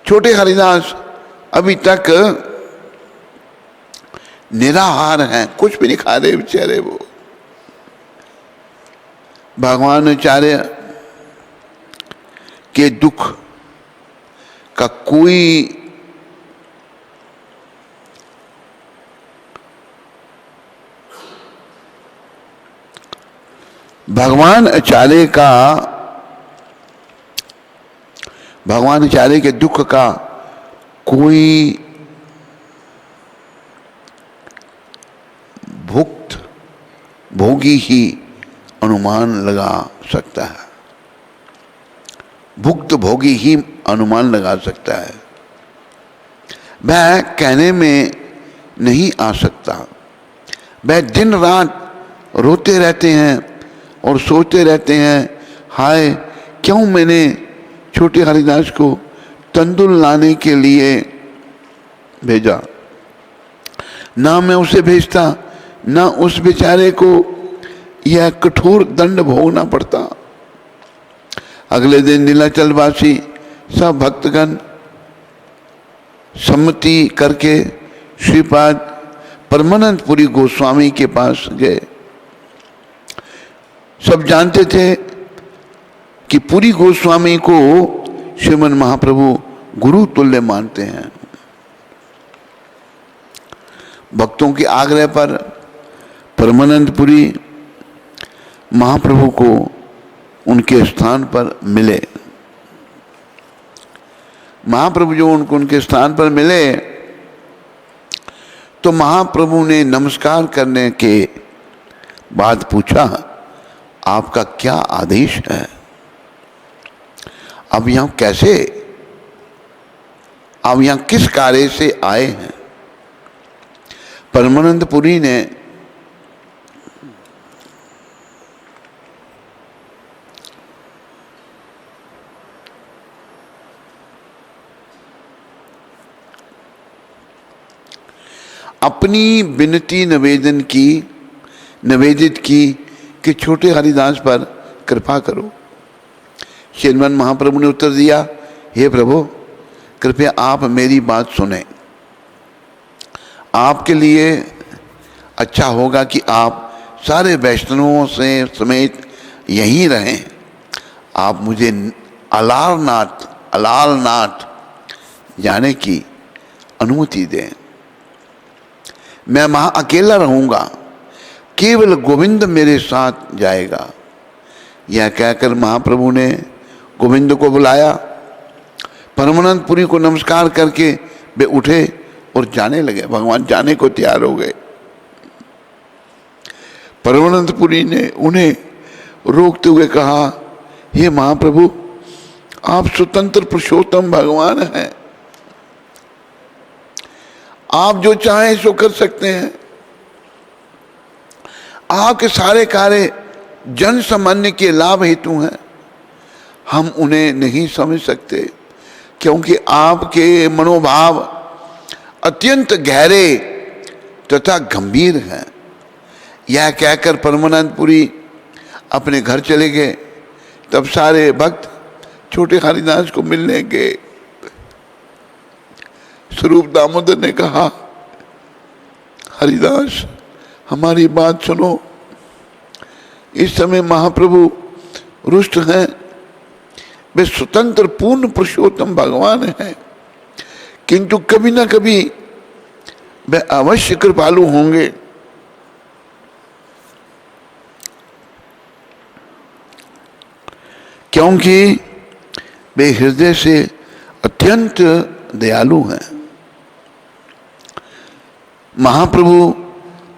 छोटे हरिदास अभी तक निराहार हैं, कुछ भी नहीं खा रहे बेचारे वो। भगवान आचार्य के दुख का कोई भगवान आचार्य के दुख का कोई भुक्त भोगी ही अनुमान लगा सकता है। भुक्त भोगी ही अनुमान लगा सकता है। वह कहने में नहीं आ सकता। वह दिन रात रोते रहते हैं और सोचते रहते हैं, हाय क्यों मैंने छोटे हरिदास को तंदुल लाने के लिए भेजा। ना मैं उसे भेजता, ना उस बेचारे को यह कठोर दंड भोगना पड़ता। अगले दिन नीलाचलवासी सब भक्तगण सम्मति करके श्रीपाद परमानंदपुरी गोस्वामी के पास गए। सब जानते थे कि पुरी गोस्वामी को श्रीमन महाप्रभु गुरु तुल्य मानते हैं। भक्तों के आग्रह पर परमानंदपुरी महाप्रभु को उनके स्थान पर मिले। महाप्रभु जो उनके स्थान पर मिले तो महाप्रभु ने नमस्कार करने के बाद पूछा, आपका क्या आदेश है? अब यहां कैसे, अब यहां किस कार्य से आए हैं? परमानंदपुरी ने अपनी विनती निवेदित की कि छोटे हरिदास पर कृपा करो। श्रीमान महाप्रभु ने उत्तर दिया, हे प्रभु कृपया आप मेरी बात सुने। आपके लिए अच्छा होगा कि आप सारे वैष्णवों से समेत यहीं रहें। आप मुझे अलारनाथ जाने की अनुमति दें। मैं वहां अकेला रहूंगा, केवल गोविंद मेरे साथ जाएगा। यह कहकर महाप्रभु ने गोविंद को बुलाया। परमानंदपुरी को नमस्कार करके वे उठे और जाने लगे। भगवान जाने को तैयार हो गए। परमानंदपुरी ने उन्हें रोकते हुए कहा, हे महाप्रभु आप स्वतंत्र पुरुषोत्तम भगवान हैं। आप जो चाहें सो कर सकते हैं। आपके सारे कार्य जन सामान्य के लाभ हेतु हैं। हम उन्हें नहीं समझ सकते क्योंकि आपके मनोभाव अत्यंत गहरे तथा गंभीर हैं। यह कहकर परमानंदपुरी अपने घर चले गए। तब सारे भक्त छोटे हरिदास को मिलने गए। स्वरूप दामोदर ने कहा, हरिदास हमारी बात सुनो। इस समय महाप्रभु रुष्ट हैं। वे स्वतंत्र पूर्ण पुरुषोत्तम भगवान हैं, किंतु कभी ना कभी वे अवश्य कृपालु होंगे। क्योंकि वे हृदय से अत्यंत दयालु हैं। महाप्रभु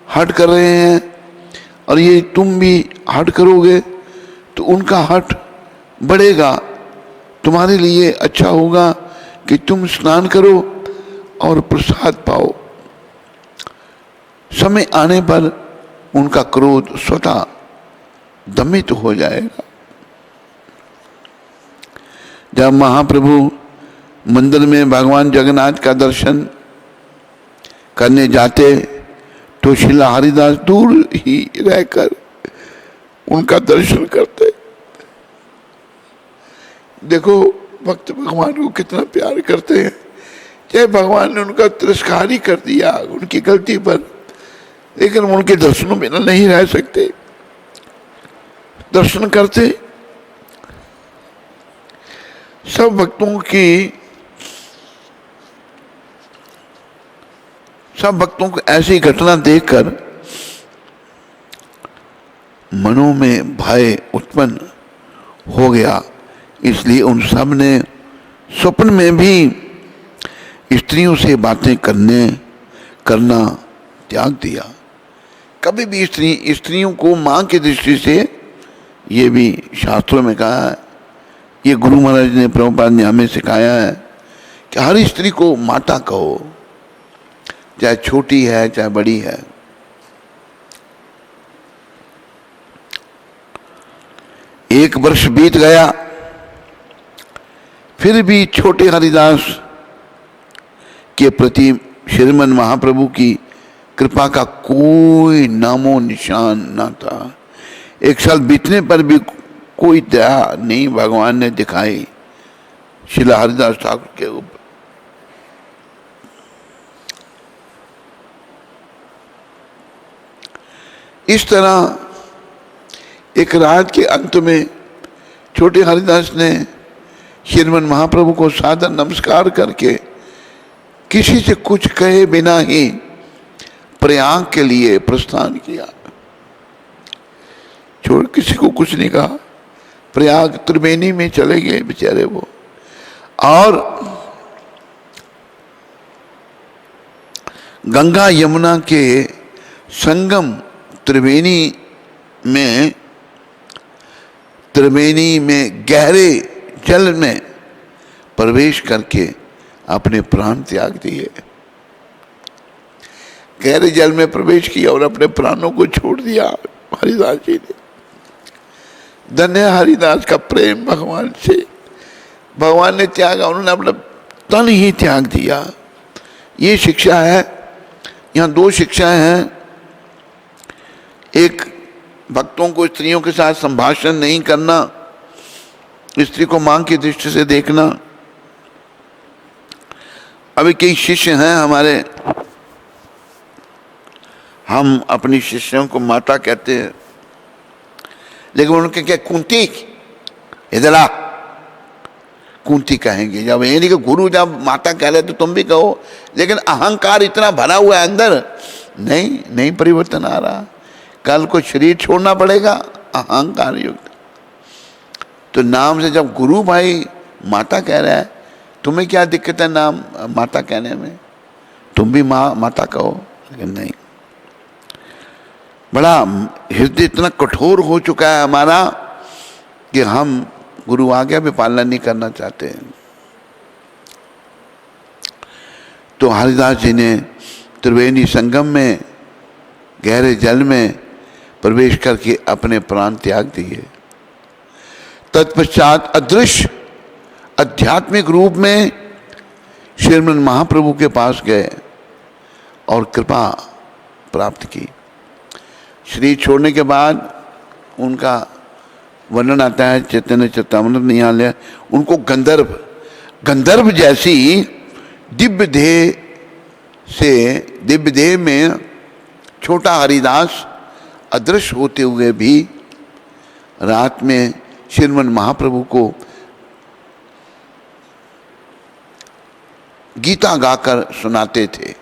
हट कर रहे हैं और ये तुम भी हट करोगे तो उनका हट बढ़ेगा। तुम्हारे लिए अच्छा होगा कि तुम स्नान करो और प्रसाद पाओ। समय आने पर उनका क्रोध स्वतः दमित हो जाएगा। जब महाप्रभु मंदिर में भगवान जगन्नाथ का दर्शन करने जाते तो श्रीला हरिदास दूर ही रहकर उनका दर्शन करते। देखो भक्त भगवान को कितना प्यार करते हैं। चाहे भगवान ने उनका तिरस्कार ही कर दिया उनकी गलती पर, लेकिन उनके दर्शनों बिना नहीं रह सकते, दर्शन करते। सब भक्तों को ऐसी घटना देखकर मनों में भय उत्पन्न हो गया, इसलिए उन सब ने स्वप्न में भी स्त्रियों से बातें करना त्याग दिया। कभी भी स्त्रियों को मां की दृष्टि से, ये भी शास्त्रों में कहा है, ये गुरु महाराज ने प्रभुपाद ने हमें सिखाया है कि हर स्त्री को माता कहो, चाहे छोटी है चाहे बड़ी है। एक वर्ष बीत गया, फिर भी छोटे हरिदास के प्रति श्रीमन महाप्रभु की कृपा का कोई नामो निशान न था। एक साल बीतने पर भी कोई दया नहीं भगवान ने दिखाई श्रील हरिदास ठाकुर के ऊपर। इस तरह एक रात के अंत में छोटे हरिदास ने श्रीमन महाप्रभु को सादर नमस्कार करके किसी से कुछ कहे बिना ही प्रयाग के लिए प्रस्थान किया। छोड़ किसी को कुछ नहीं कहा, प्रयाग त्रिवेणी में चले गए बेचारे वो। और गंगा यमुना के संगम त्रिवेणी में गहरे जल में प्रवेश करके अपने प्राण त्याग दिए। गहरे जल में प्रवेश किया और अपने प्राणों को छोड़ दिया हरिदास जी ने। धन्य हरिदास का प्रेम भगवान से। भगवान ने त्यागा, उन्होंने अपना तन ही त्याग दिया। ये शिक्षा है। यहाँ दो शिक्षाएं हैं। एक, भक्तों को स्त्रियों के साथ संभाषण नहीं करना, स्त्री को मां की दृष्टि से देखना। अभी कई शिष्य हैं हमारे, हम अपनी शिष्यों को माता कहते हैं, लेकिन उनके क्या कुंती, इधर आ, कुंती कहेंगे। जब ये नहीं कि गुरु जब माता कह रहे तो तुम भी कहो, लेकिन अहंकार इतना भरा हुआ है अंदर, नहीं परिवर्तन आ रहा। कल को शरीर छोड़ना पड़ेगा अहंकार युक्त। तो नाम से जब गुरु भाई माता कह रहा है, तुम्हें क्या दिक्कत है नाम माता कहने में, तुम भी माता कहो। लेकिन नहीं, बड़ा हृदय इतना कठोर हो चुका है हमारा कि हम गुरु आज्ञा भी पालना नहीं करना चाहते हैं। तो हरिदास जी ने त्रिवेणी संगम में गहरे जल में प्रवेश करके अपने प्राण त्याग दिए। तत्पश्चात अदृश्य आध्यात्मिक रूप में श्रीमन महाप्रभु के पास गए और कृपा प्राप्त की। शरीर छोड़ने के बाद उनका वर्णन आता है चैतन्य चरितामृत में, यहाँ ले उनको गंधर्व जैसी दिव्य देह में छोटा हरिदास अदृश्य होते हुए भी रात में श्रीमन महाप्रभु को गीता गाकर सुनाते थे,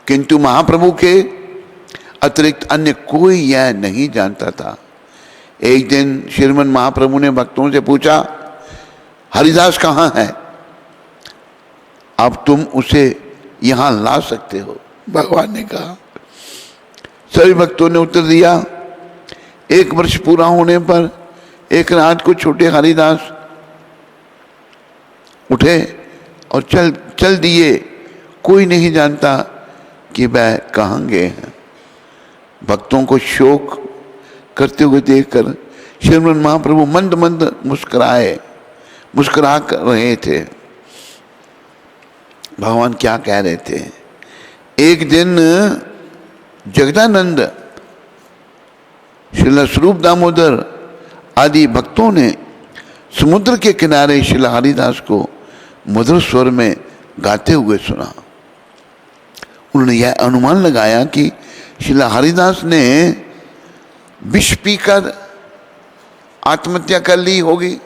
किंतु महाप्रभु के अतिरिक्त अन्य कोई यह नहीं जानता था। एक दिन श्रीमन महाप्रभु ने भक्तों से पूछा, हरिदास कहाँ है? अब तुम उसे यहाँ ला सकते हो, भगवान ने कहा। सभी भक्तों ने उत्तर दिया। एक वर्ष पूरा होने पर एक रात को छोटे हरिदास उठे और चल दिए। कोई नहीं जानता कि वह कहाँ गए हैं। भक्तों को शोक करते हुए देखकर श्रीमन महाप्रभु मंद मंद मुस्कुरा कर रहे थे। भगवान क्या कह रहे थे? एक दिन जगदानंद, श्रील स्वरूप दामोदर आदि भक्तों ने समुद्र के किनारे श्रील हरिदास को मधुर स्वर में गाते हुए सुना। उन्होंने यह अनुमान लगाया कि श्रीला हरिदास ने विष पीकर आत्महत्या कर ली होगी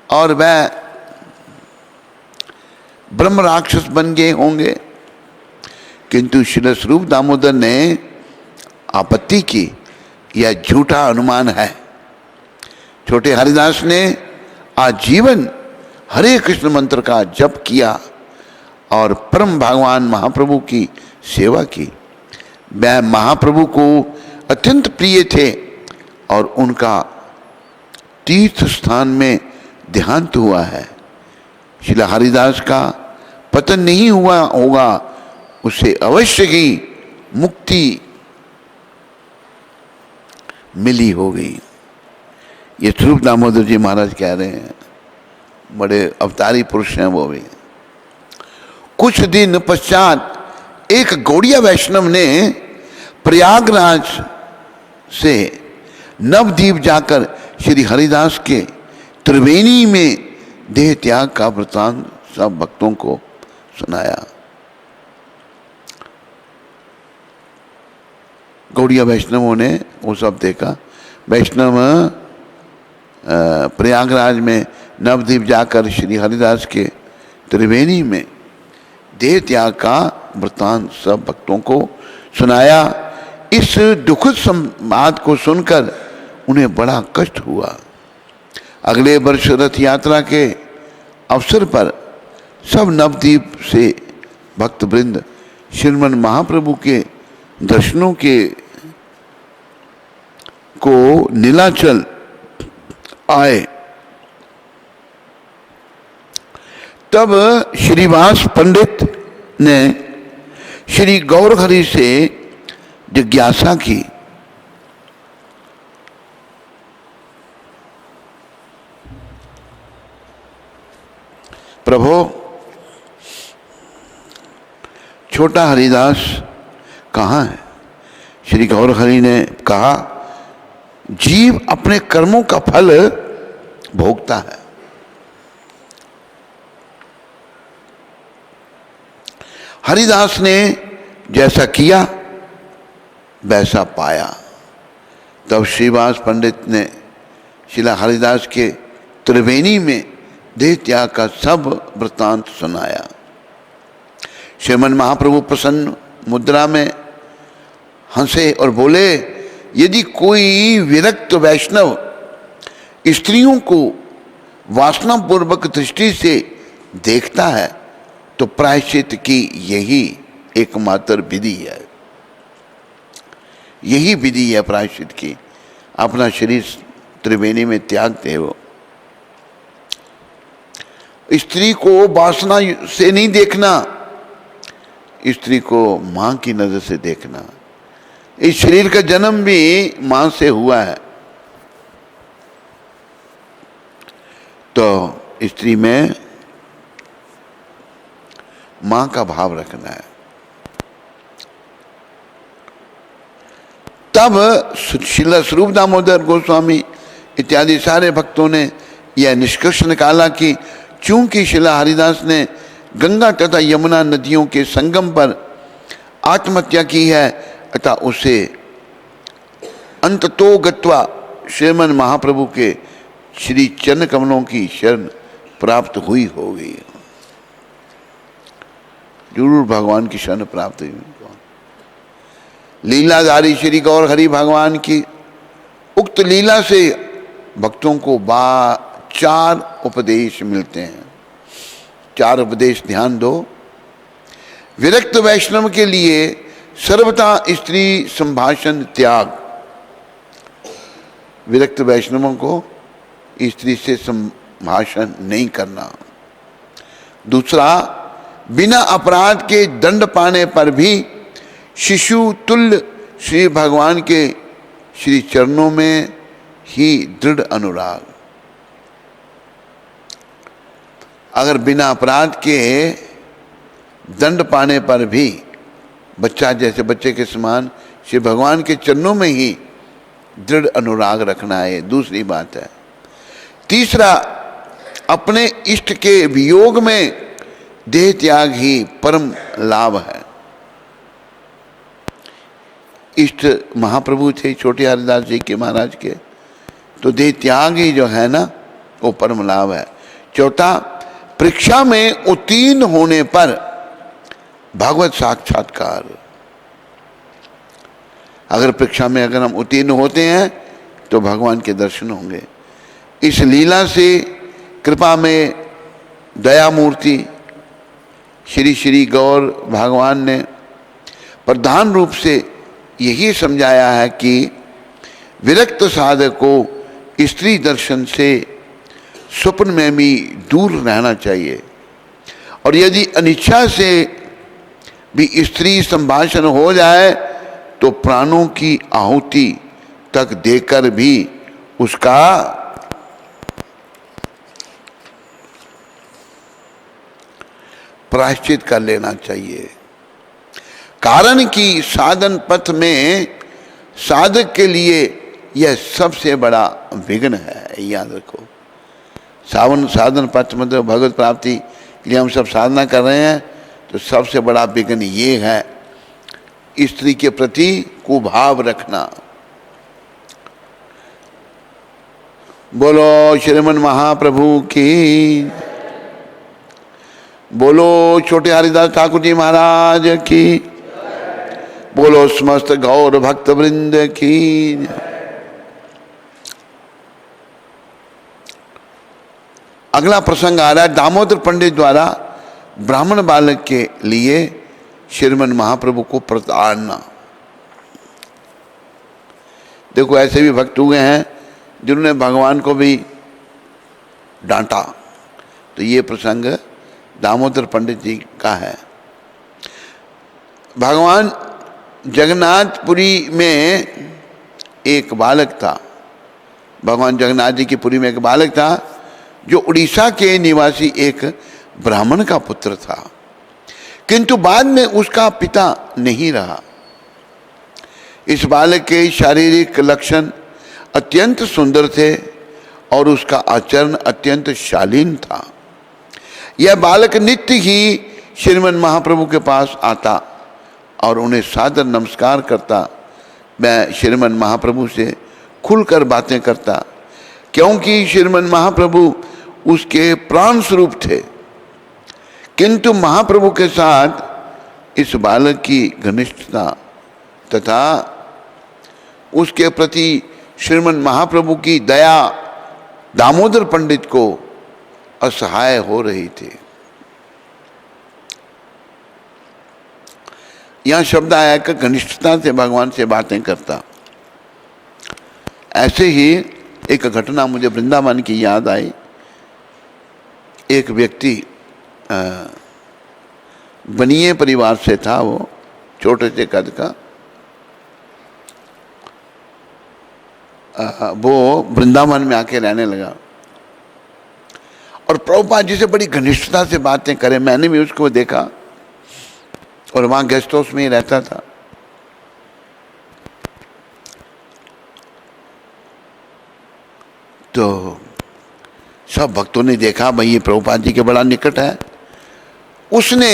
और वह ब्रह्म राक्षस बन गए होंगे, किंतु श्री स्वरूप दामोदर ने आपत्ति की, यह झूठा अनुमान है। छोटे हरिदास ने आजीवन हरे कृष्ण मंत्र का जप किया और परम भगवान महाप्रभु की सेवा की। वह महाप्रभु को अत्यंत प्रिय थे और उनका तीर्थ स्थान में देहांत हुआ है। श्रीला हरिदास का पतन नहीं हुआ होगा, उसे अवश्य ही मुक्ति मिली होगी। ये स्वरूप दामोदर जी महाराज कह रहे हैं, बड़े अवतारी पुरुष हैं वो भी। कुछ दिन पश्चात एक गौड़िया वैष्णव ने प्रयागराज से नवद्वीप जाकर श्री हरिदास के त्रिवेणी में देह त्याग का वृतांत सब भक्तों को सुनाया। गौड़िया वैष्णवों ने वो सब देखा। वैष्णव प्रयागराज में नवद्वीप जाकर श्री हरिदास के त्रिवेणी में देह त्याग का वृतांत सब भक्तों को सुनाया। इस दुखद संवाद को सुनकर उन्हें बड़ा कष्ट हुआ। अगले वर्ष रथ यात्रा के अवसर पर सब नवद्वीप से भक्तवृंद श्रीमन महाप्रभु के दर्शनों के को नीलाचल आए। तब श्रीवास पंडित ने श्री गौरहरि से जिज्ञासा की, प्रभो छोटा हरिदास कहाँ है? श्री गौरहरि ने कहा, जीव अपने कर्मों का फल भोगता है। हरिदास ने जैसा किया वैसा पाया। तब श्रीवास पंडित ने शिला हरिदास के त्रिवेणी में देह त्याग का सब वृत्तांत सुनाया। श्रीमन महाप्रभु प्रसन्न मुद्रा में हंसे और बोले, यदि कोई विरक्त वैष्णव स्त्रियों को वासनापूर्वक दृष्टि से देखता है तो प्रायश्चित की यही एकमात्र विधि है। यही विधि है प्रायश्चित की, अपना शरीर त्रिवेणी में त्यागते हो। स्त्री को वासना से नहीं देखना, स्त्री को मां की नजर से देखना। इस शरीर का जन्म भी मां से हुआ है, तो स्त्री में मां का भाव रखना है। तब श्रील स्वरूप दामोदर गोस्वामी इत्यादि सारे भक्तों ने यह निष्कर्ष निकाला कि चूंकि श्रीला हरिदास ने गंगा तथा यमुना नदियों के संगम पर आत्महत्या की है, अतः उसे अंततो गत्वा श्रीमन महाप्रभु के श्री चरण कमलों की शरण प्राप्त हुई होगी। जरूर भगवान की शरण प्राप्त हुई। लीलाधारी श्री गौर हरि भगवान की उक्त लीला से भक्तों को 4 उपदेश मिलते हैं। 4 उपदेश ध्यान दो। विरक्त वैष्णव के लिए सर्वथा स्त्री संभाषण त्याग। विरक्त वैष्णवों को स्त्री से संभाषण नहीं करना। दूसरा, बिना अपराध के दंड पाने पर भी शिशु तुल्य श्री भगवान के श्री चरणों में ही दृढ़ अनुराग। अगर बिना अपराध के दंड पाने पर भी बच्चा जैसे बच्चे के समान श्री भगवान के चरणों में ही दृढ़ अनुराग रखना है, दूसरी बात है। तीसरा, अपने इष्ट के वियोग में देह त्याग ही परम लाभ है। इष्ट महाप्रभु थे छोटे हरिदास जी के महाराज के, तो देह त्याग ही जो है ना वो परम लाभ है। चौथा, परीक्षा में उत्तीर्ण होने पर भागवत साक्षात्कार। अगर परीक्षा में अगर हम उत्तीर्ण होते हैं तो भगवान के दर्शन होंगे। इस लीला से कृपा में दया मूर्ति श्री श्री गौर भगवान ने प्रधान रूप से यही समझाया है कि विरक्त साधक को स्त्री दर्शन से स्वप्न में भी दूर रहना चाहिए, और यदि अनिच्छा से भी स्त्री संभाषण हो जाए तो प्राणों की आहुति तक देकर भी उसका प्रायश्चित कर लेना चाहिए। कारण कि साधन पथ में साधक के लिए यह सबसे बड़ा विघ्न है, याद रखो। साधन पथ मतलब भगवत प्राप्ति के लिए हम सब साधना कर रहे हैं, तो सबसे बड़ा विघ्न ये है स्त्री के प्रति कुभाव रखना। बोलो श्रीमन महाप्रभु की, बोलो छोटे हरिदास ठाकुर जी महाराज की, बोलो समस्त गौर भक्त वृंद की। अगला प्रसंग आ रहा है दामोदर पंडित द्वारा ब्राह्मण बालक के लिए श्रीमन महाप्रभु को प्रताड़ना। देखो ऐसे भी भक्त हुए हैं जिन्होंने भगवान को भी डांटा, तो ये प्रसंग दामोदर पंडित जी का है। भगवान जगन्नाथपुरी में एक बालक था, भगवान जगन्नाथ जी की पुरी में एक बालक था जो उड़ीसा के निवासी एक ब्राह्मण का पुत्र था, किंतु बाद में उसका पिता नहीं रहा। इस बालक के शारीरिक लक्षण अत्यंत सुंदर थे और उसका आचरण अत्यंत शालीन था। यह बालक नित्य ही श्रीमन महाप्रभु के पास आता और उन्हें सादर नमस्कार करता। मैं श्रीमन महाप्रभु से खुलकर बातें करता, क्योंकि श्रीमन महाप्रभु उसके प्राण स्वरूप थे। किंतु महाप्रभु के साथ इस बालक की घनिष्ठता तथा उसके प्रति श्रीमन महाप्रभु की दया दामोदर पंडित को असहाय हो रही थी। यहां शब्द आया कि घनिष्ठता से भगवान से बातें करता। ऐसे ही एक घटना मुझे वृंदावन की याद आई। एक व्यक्ति बनिए परिवार से था, वो छोटे से कद का। वो वृंदावन में आके रहने लगा और प्रभुपाद जी से बड़ी घनिष्ठता से बातें करे। मैंने भी उसको देखा और वहाँ गेस्ट हाउस में ही रहता था। तो सब भक्तों ने देखा भाई ये प्रभुपाद जी के बड़ा निकट है। उसने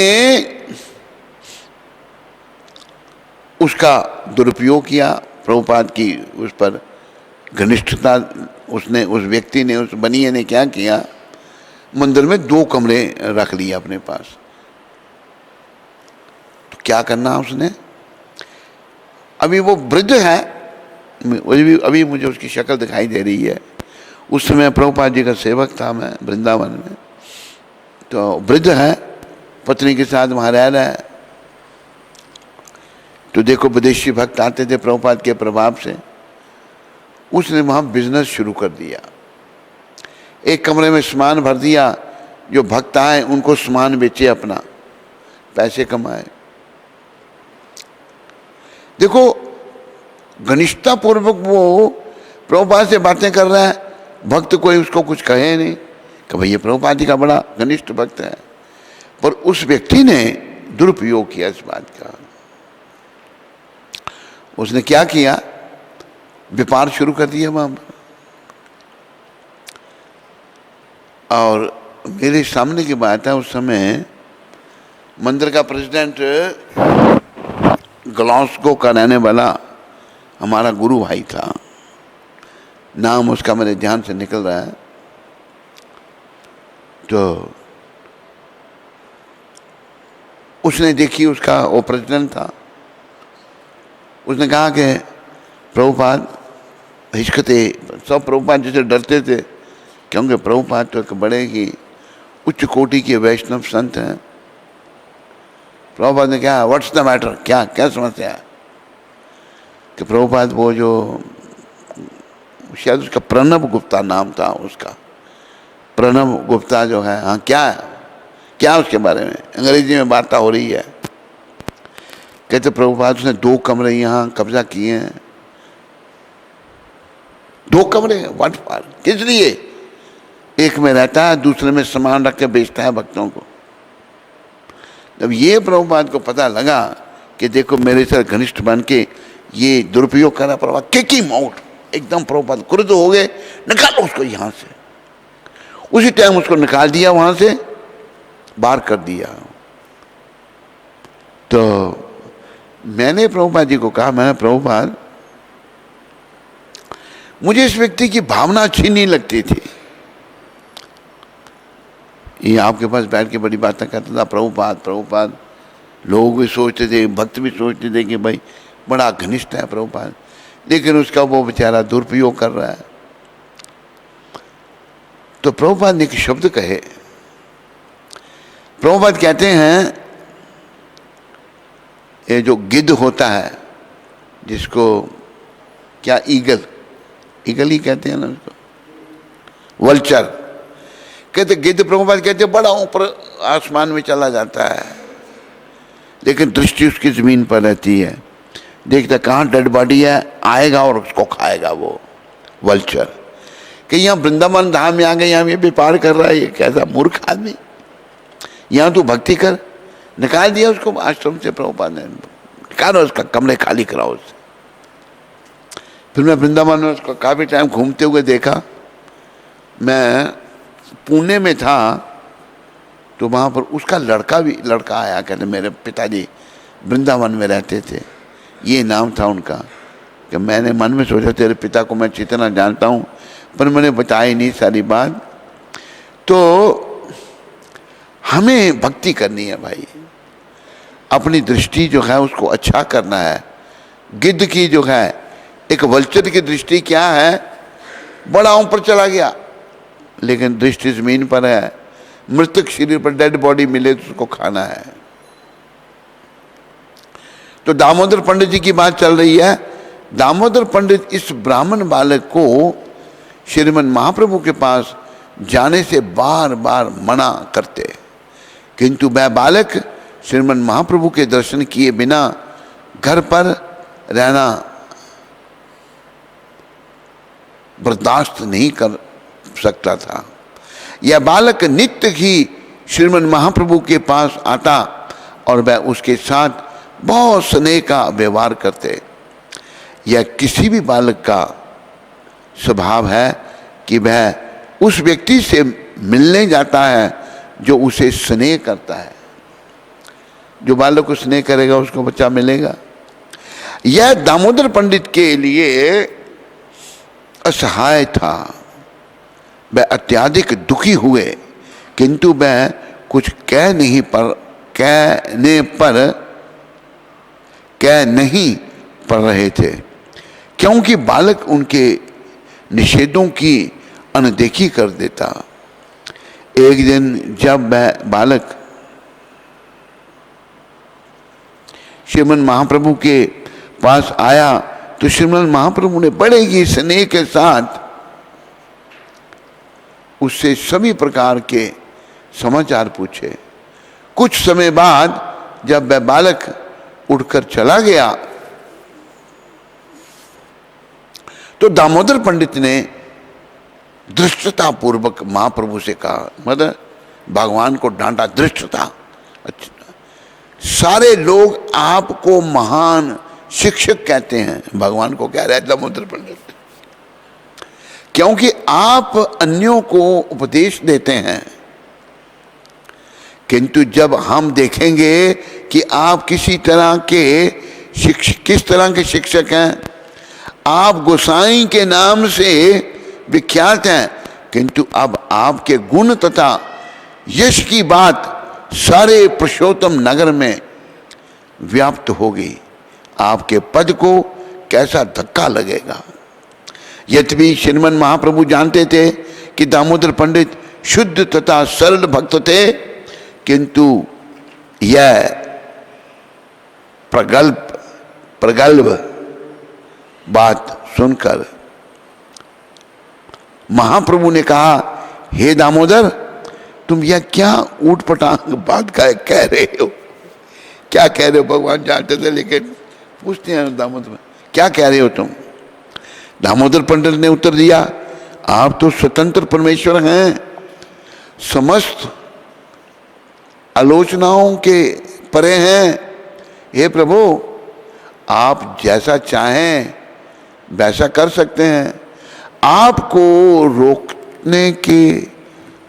उसका दुरुपयोग किया, प्रभुपाद की उस पर घनिष्ठता। उसने उस व्यक्ति ने, उस बनिए ने क्या किया, मंदिर में 2 कमरे रख लिए अपने पास। तो क्या करना उसने, अभी वो वृद्ध है, अभी मुझे उसकी शक्ल दिखाई दे रही है। उस समय प्रभुपाद जी का सेवक था मैं वृंदावन में। तो वृद्ध है, पत्नी के साथ वहाँ रह रहा है। तो देखो विदेशी भक्त आते थे प्रभुपाद के प्रभाव से। उसने वहाँ बिजनेस शुरू कर दिया। एक कमरे में सामान भर दिया, जो भक्त आए उनको सामान बेचे, अपना पैसे कमाए। देखो घनिष्ठता पूर्वक वो प्रभुपाद से बातें कर रहा है, भक्त कोई उसको कुछ कहे नहीं कि भाई ये प्रभुपाद जी का बड़ा घनिष्ठ भक्त है। पर उस व्यक्ति ने दुरुपयोग किया इस बात का। उसने क्या किया, व्यापार शुरू कर दिया वहां पर। और मेरे सामने की बात है, उस समय मंदिर का प्रेसिडेंट ग्लासगो का रहने वाला हमारा गुरु भाई था, नाम उसका मेरे ध्यान से निकल रहा है। तो उसने देखी, उसका वो प्रेसिडेंट था, उसने कहा कि प्रभुपाद हिचकते, सब प्रभुपाद जैसे डरते थे, क्योंकि प्रभुपाद तो एक बड़े ही उच्च कोटि के वैष्णव संत हैं। प्रभुपाद ने कहा व्हाट्स द मैटर, क्या क्या समस्या है? कि प्रभुपाद वो जो शायद उसका प्रणब गुप्ता नाम था, उसका प्रणब गुप्ता जो है, हाँ क्या है, क्या उसके बारे में अंग्रेजी में बात हो रही है। कहते प्रभुपाद उसने 2 कमरे यहाँ कब्जा किए हैं। 2 कमरे व्हाट फॉर, किस लिए? एक में रहता है, दूसरे में सामान रख के बेचता है भक्तों को। जब ये प्रभुपाद को पता लगा कि देखो मेरे साथ घनिष्ठ बन के ये दुरुपयोग कर रहा, प्रभुपाद किकी माउट, एकदम प्रभुपाद क्रुद्ध हो गए, निकालो उसको यहाँ से। उसी टाइम उसको निकाल दिया, वहां से बाहर कर दिया। तो मैंने प्रभुपाद जी को कहा, मैंने प्रभुपाद मुझे इस व्यक्ति की भावना अच्छी नहीं लगती थी, ये आपके पास बैठ के बड़ी बातें करता था प्रभुपाद प्रभुपाद। लोग भी सोचते थे, भक्त भी सोचते थे कि भाई बड़ा घनिष्ठ है प्रभुपाद, लेकिन उसका वो बेचारा दुरुपयोग कर रहा है। तो प्रभुपाद ने एक शब्द कहे, प्रभुपाद कहते हैं ये जो गिद्ध होता है, जिसको क्या ईगल, ईगल ही कहते हैं ना उसको, वल्चर कहते, गिद्ध प्रभुपाद कहते बड़ा ऊपर आसमान में चला जाता है, लेकिन दृष्टि उसकी जमीन पर रहती है, देखता कहाँ डेड बॉडी है, आएगा और उसको खाएगा वो वल्चर। कि यहाँ वृंदावन धाम में आ गए, यहाँ ये व्यापार कर रहा है, ये कैसा मूर्ख आदमी, यहाँ तू भक्ति कर। निकाल दिया उसको आश्रम से प्रभुपाद ने, निकालो उसका कमरे खाली कराओ उससे। फिर मैं वृंदावन में उसको काफ़ी टाइम घूमते हुए देखा। मैं पुणे में था तो वहाँ पर उसका लड़का आया, कहते मेरे पिताजी वृंदावन में रहते थे, ये नाम था उनका। कि मैंने मन में सोचा तेरे पिता को मैं जितना जानता हूँ, पर मैंने बताई नहीं सारी बात। तो हमें भक्ति करनी है भाई, अपनी दृष्टि जो है उसको अच्छा करना है। गिद्ध की जो है, एक वल्चर की दृष्टि क्या है, बड़ा ऊपर चला गया, लेकिन दृष्टि जमीन पर है, मृतक शरीर पर डेड बॉडी मिले तो उसको खाना है। तो दामोदर पंडित जी की बात चल रही है। दामोदर पंडित इस ब्राह्मण बालक को श्रीमन महाप्रभु के पास जाने से बार बार मना करते, किंतु वह बालक श्रीमन महाप्रभु के दर्शन किए बिना घर पर रहना बर्दाश्त नहीं कर सकता था। यह बालक नित्य ही श्रीमन महाप्रभु के पास आता और वह उसके साथ बहुत स्नेह का व्यवहार करते। यह किसी भी बालक का स्वभाव है कि वह उस व्यक्ति से मिलने जाता है जो उसे स्नेह करता है। जो बालक को स्नेह करेगा उसको बच्चा मिलेगा। यह दामोदर पंडित के लिए असहाय था, वह अत्यधिक दुखी हुए, किंतु वह कुछ कह नहीं पा रहे थे, क्योंकि बालक उनके निषेधों की अनदेखी कर देता। एक दिन जब वह बालक श्रीमन महाप्रभु के पास आया तो श्रीमन महाप्रभु ने बड़े ही स्नेह के साथ उससे सभी प्रकार के समाचार पूछे। कुछ समय बाद जब वह बालक उठकर चला गया तो दामोदर पंडित ने धृष्टता पूर्वक महाप्रभु से कहा, मतलब भगवान को डांटा, धृष्टता। अच्छा, सारे लोग आपको महान शिक्षक कहते हैं, भगवान को कह रहे हैं दामोदर पंडित, क्योंकि आप अन्यों को उपदेश देते हैं किंतु जब हम देखेंगे कि आप किस तरह के शिक्षक हैं, आप गोसाई के नाम से विख्यात हैं, किंतु अब आपके गुण तथा यश की बात सारे पुरुषोत्तम नगर में व्याप्त होगी, आपके पद को कैसा धक्का लगेगा। यद्यपि श्रीमन महाप्रभु जानते थे कि दामोदर पंडित शुद्ध तथा सरल भक्त थे, किंतु यह प्रगल्भ बात सुनकर महाप्रभु ने कहा, हे दामोदर, तुम यह क्या ऊटपटांग बात कह रहे हो? क्या कह रहे हो? भगवान जानते थे, लेकिन पूछते हैं दामोदर, क्या कह रहे हो तुम? दामोदर पंडित ने उत्तर दिया, आप तो स्वतंत्र परमेश्वर हैं, समस्त आलोचनाओं के परे हैं। हे प्रभु, आप जैसा चाहें वैसा कर सकते हैं, आपको रोकने के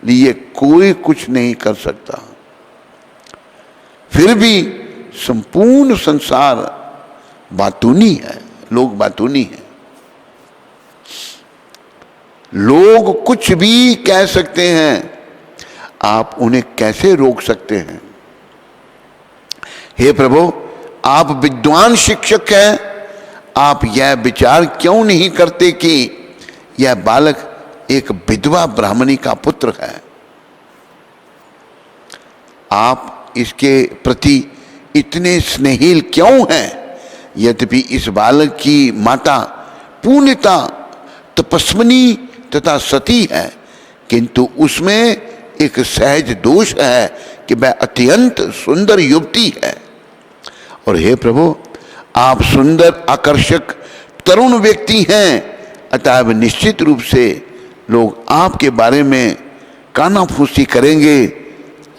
लिए कोई कुछ नहीं कर सकता। फिर भी संपूर्ण संसार बातूनी है, लोग बातूनी हैं, लोग कुछ भी कह सकते हैं, आप उन्हें कैसे रोक सकते हैं? हे प्रभु, आप विद्वान शिक्षक हैं, आप यह विचार क्यों नहीं करते कि यह बालक एक विधवा ब्राह्मणी का पुत्र है? आप इसके प्रति इतने स्नेहिल क्यों हैं? यद्यपि इस बालक की माता पूर्णता तपस्विनी तथा सती है, किंतु उसमें एक सहज दोष है कि वह अत्यंत सुंदर युवती है। और हे प्रभु, आप सुंदर आकर्षक तरुण व्यक्ति हैं, अतः निश्चित रूप से लोग आपके बारे में कानाफूसी करेंगे,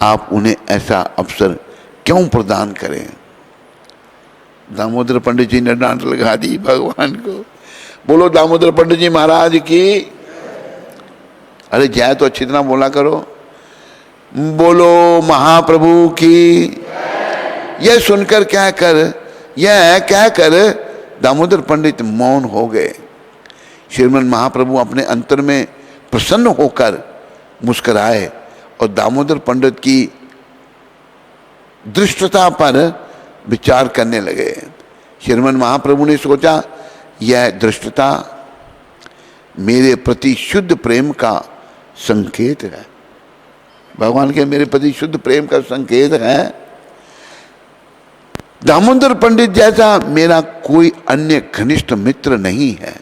आप उन्हें ऐसा अवसर क्यों प्रदान करें? दामोदर पंडित जी ने डांट लगा दी भगवान को। बोलो दामोदर पंडित जी महाराज की। अरे जय तो अच्छी तरह बोला करो। बोलो महाप्रभु की। यह सुनकर यह कहकर दामोदर पंडित मौन हो गए। श्रीमन महाप्रभु अपने अंतर में प्रसन्न होकर मुस्कुराए और दामोदर पंडित की दृष्टता पर विचार करने लगे। श्रीमन महाप्रभु ने सोचा, यह दृष्टता मेरे प्रति शुद्ध प्रेम का संकेत है। भगवान के मेरे प्रति शुद्ध प्रेम का संकेत है। दामोदर पंडित जैसा मेरा कोई अन्य घनिष्ठ मित्र नहीं है।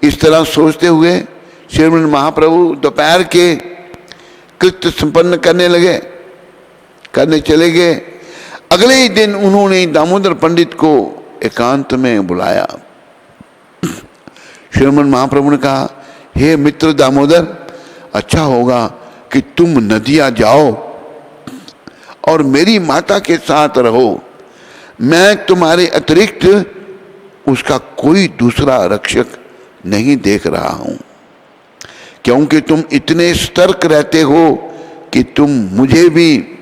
इस तरह सोचते हुए श्रीमन महाप्रभु दोपहर के कृत्य संपन्न करने चले गए। अगले ही दिन उन्होंने दामोदर पंडित को एकांत में बुलाया। श्रीमन महाप्रभु ने कहा, हे मित्र दामोदर, अच्छा होगा कि तुम नदिया जाओ और मेरी माता के साथ रहो। मैं तुम्हारे अतिरिक्त उसका कोई दूसरा रक्षक नहीं देख रहा हूं, क्योंकि तुम इतने सतर्क रहते हो कि तुम मुझे भी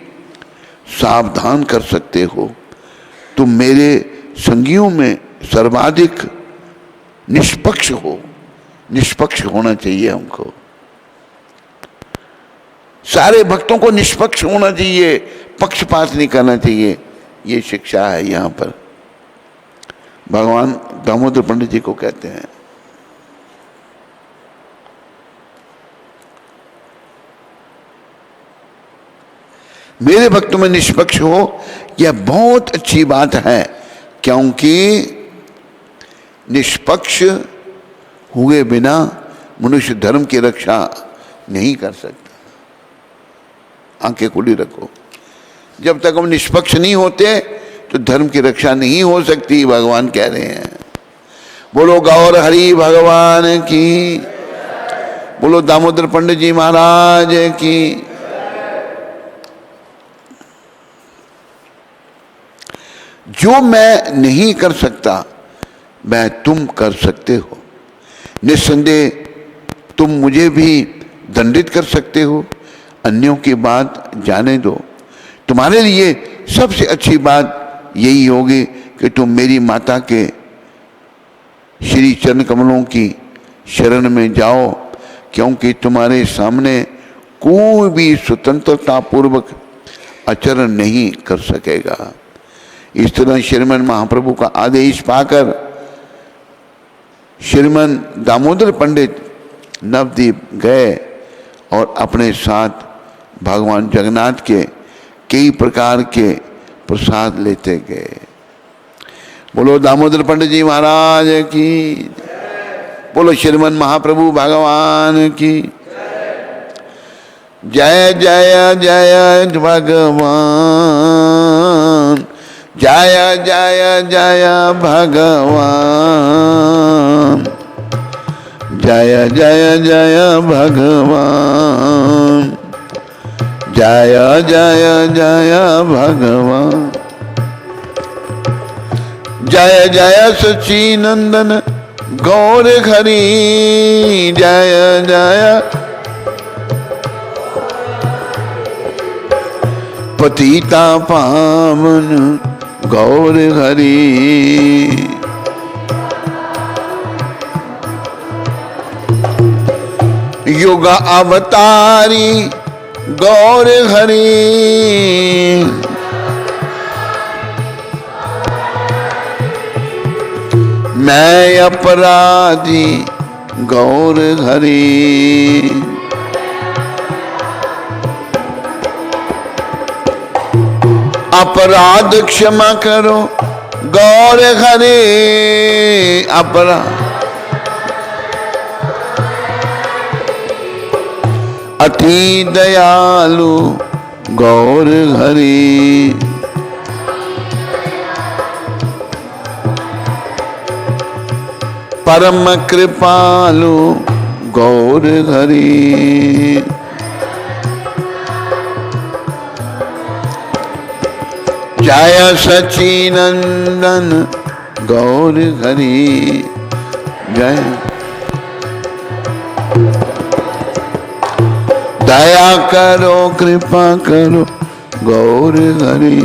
सावधान कर सकते हो। तुम मेरे संगियों में सर्वाधिक निष्पक्ष हो। निष्पक्ष होना चाहिए हमको, सारे भक्तों को निष्पक्ष होना चाहिए, पक्षपात नहीं करना चाहिए। ये शिक्षा है यहाँ पर भगवान दामोदर पंडित जी को कहते हैं। मेरे भक्तों में निष्पक्ष हो, यह बहुत अच्छी बात है, क्योंकि निष्पक्ष हुए बिना मनुष्य धर्म की रक्षा नहीं कर सकता। आंखें खुली रखो, जब तक हम निष्पक्ष नहीं होते तो धर्म की रक्षा नहीं हो सकती, भगवान कह रहे हैं। बोलो गौर हरि भगवान की। बोलो दामोदर पंडित जी महाराज की। जो मैं नहीं कर सकता वह तुम कर सकते हो। निस्संदेह तुम मुझे भी दंडित कर सकते हो। अन्यों की बात जाने दो, तुम्हारे लिए सबसे अच्छी बात यही होगी कि तुम मेरी माता के श्री चरण कमलों की शरण में जाओ, क्योंकि तुम्हारे सामने कोई भी स्वतंत्रता पूर्वक आचरण नहीं कर सकेगा। इस तरह श्रीमन महाप्रभु का आदेश पाकर श्रीमन दामोदर पंडित नवद्वीप गए और अपने साथ भगवान जगन्नाथ के कई प्रकार के प्रसाद लेते गए। बोलो दामोदर पंडित जी महाराज की, बोलो श्रीमन महाप्रभु भगवान की जय जय जय भगवान, जय जय जय भगवान, जय जय जय भगवान, जय जय जय भगवान, जय जय सच्चिनंदन गौर हरि, जय जय पतिता पावन गौर हरि, युग अवतारी गौर हरि, मैं अपराधी गौर हरि, अपराध क्षमा करो गौर हरि, अपराध अति दयालु गौर हरि, परम कृपालु गौर हरि, जय सच्चिनंदन गौर हरि, जय दया करो कृपा करो गौर हरि,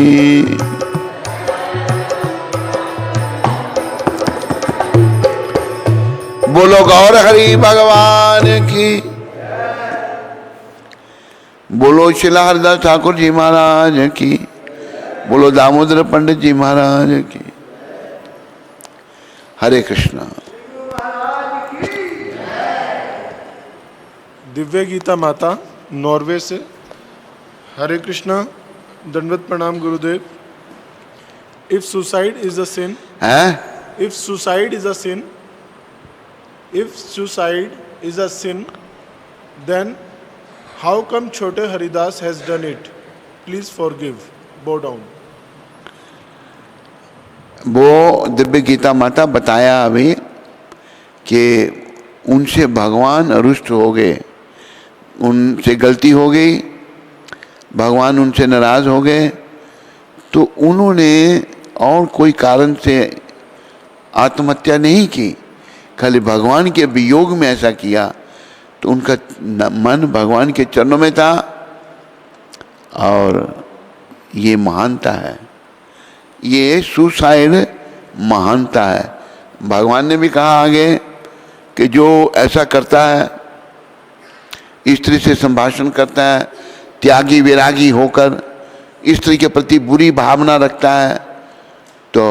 बोलो गौर हरि भगवान की, बोलो शिला हरदास ठाकुर जी महाराज की, बोलो दामोदर पंडित जी महाराज की। हरे कृष्णा। दिव्य गीता माता नॉर्वे से। हरे कृष्णा, दंडवत प्रणाम गुरुदेव। If suicide is a sin, if suicide is a sin, if suicide is a sin, then how come Chhote Haridas has done it? Please forgive. Bow down. वो दिव्य गीता माता बताया अभी कि उनसे भगवान रुष्ट हो गए, उनसे गलती हो गई, भगवान उनसे नाराज हो गए, तो उन्होंने और कोई कारण से आत्महत्या नहीं की, खाली भगवान के वियोग में ऐसा किया। तो उनका मन भगवान के चरणों में था और ये महानता है, ये सुसाइड महानता है। भगवान ने भी कहा आगे कि जो ऐसा करता है, स्त्री से संभाषण करता है, त्यागी वैरागी होकर स्त्री के प्रति बुरी भावना रखता है, तो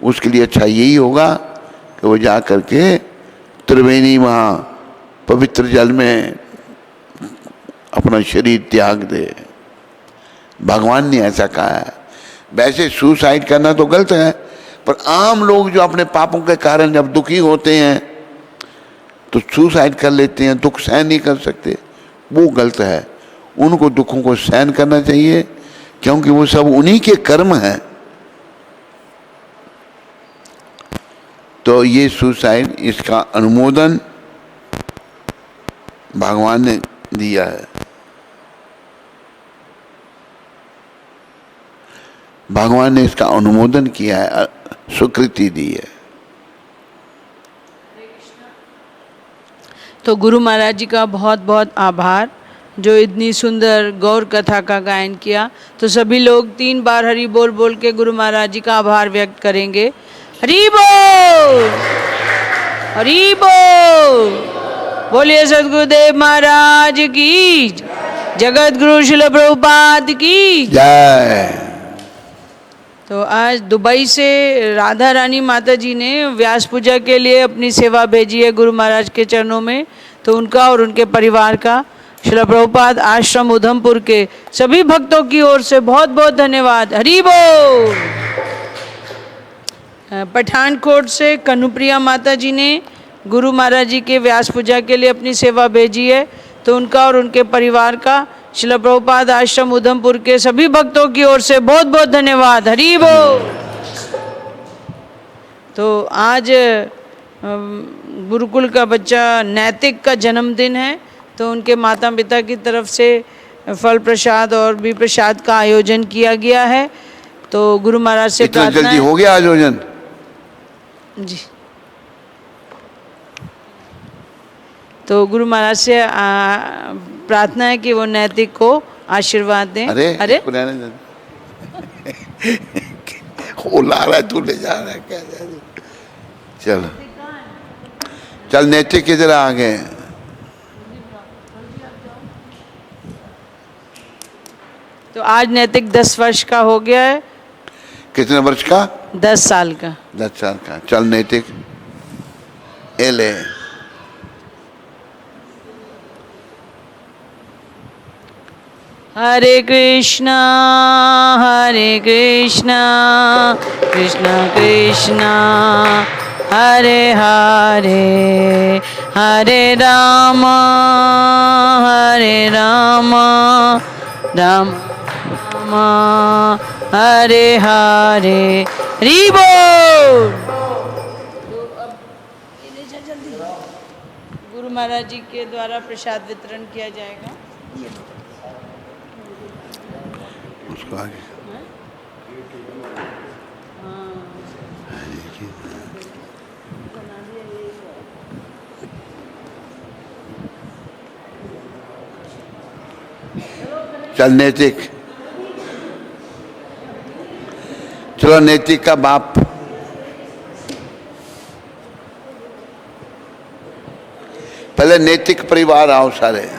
उसके लिए अच्छा यही होगा कि वो जा करके त्रिवेणी वहाँ पवित्र जल में अपना शरीर त्याग दे। भगवान ने ऐसा कहा है। वैसे सुसाइड करना तो गलत है, पर आम लोग जो अपने पापों के कारण जब दुखी होते हैं तो सुसाइड कर लेते हैं, दुख सहन नहीं कर सकते, वो गलत है। उनको दुखों को सहन करना चाहिए, क्योंकि वो सब उन्हीं के कर्म हैं। तो ये सुसाइड, इसका अनुमोदन भगवान ने दिया है। भगवान ने इसका अनुमोदन किया है, स्वीकृति दी है। तो गुरु महाराज जी का बहुत बहुत आभार। जो इतनी सुंदर गौर कथा का गायन किया। तो सभी लोग 3 बार हरि बोल बोल के गुरु महाराज जी का आभार व्यक्त करेंगे। हरि बोल, हरि बोल। बोलिए सद्गुरुदेव महाराज की, जगत गुरु शिल प्रभुपाद की जय। तो आज दुबई से राधा रानी माता जी ने व्यास पूजा के लिए अपनी सेवा भेजी है गुरु महाराज के चरणों में। तो उनका और उनके परिवार का श्रील प्रभुपाद आश्रम उधमपुर के सभी भक्तों की ओर से बहुत बहुत धन्यवाद। हरि बोल। पठानकोट से कनुप्रिया माता जी ने गुरु महाराज जी के व्यास पूजा के लिए अपनी सेवा भेजी है। तो उनका और उनके परिवार का श्रील प्रभुपाद आश्रम उधमपुर के सभी भक्तों की ओर से बहुत बहुत धन्यवाद। हरि बोल। तो आज गुरुकुल का बच्चा नैतिक का जन्मदिन है। तो उनके माता पिता की तरफ से फल प्रसाद और भी प्रसाद का आयोजन किया गया है। तो गुरु महाराज से इतना प्रार्थना जल्दी है। हो गया आयोजन? जी। तो गुरु महाराज से प्रार्थना है कि वो नैतिक को आशीर्वाद दें। अरे इसको रहने दे। वो ला रहा है, तू ले जा रहा है क्या? चल चल नैतिक किधर आ गए? तो आज नैतिक 10 वर्ष का हो गया है। कितने वर्ष का? 10 साल का। 10 साल का। चल नैतिक एले। हरे कृष्णा कृष्णा कृष्णा हरे हरे, हरे राम राम राम हरे हरे। हरि बोल। तो अब ये ले जा जल्दी। गुरु महाराज जी के द्वारा प्रसाद वितरण किया जाएगा। उसको आगे चल नैतिक। चलो नैतिक का बाप पहले नैतिक परिवार आओ सारे।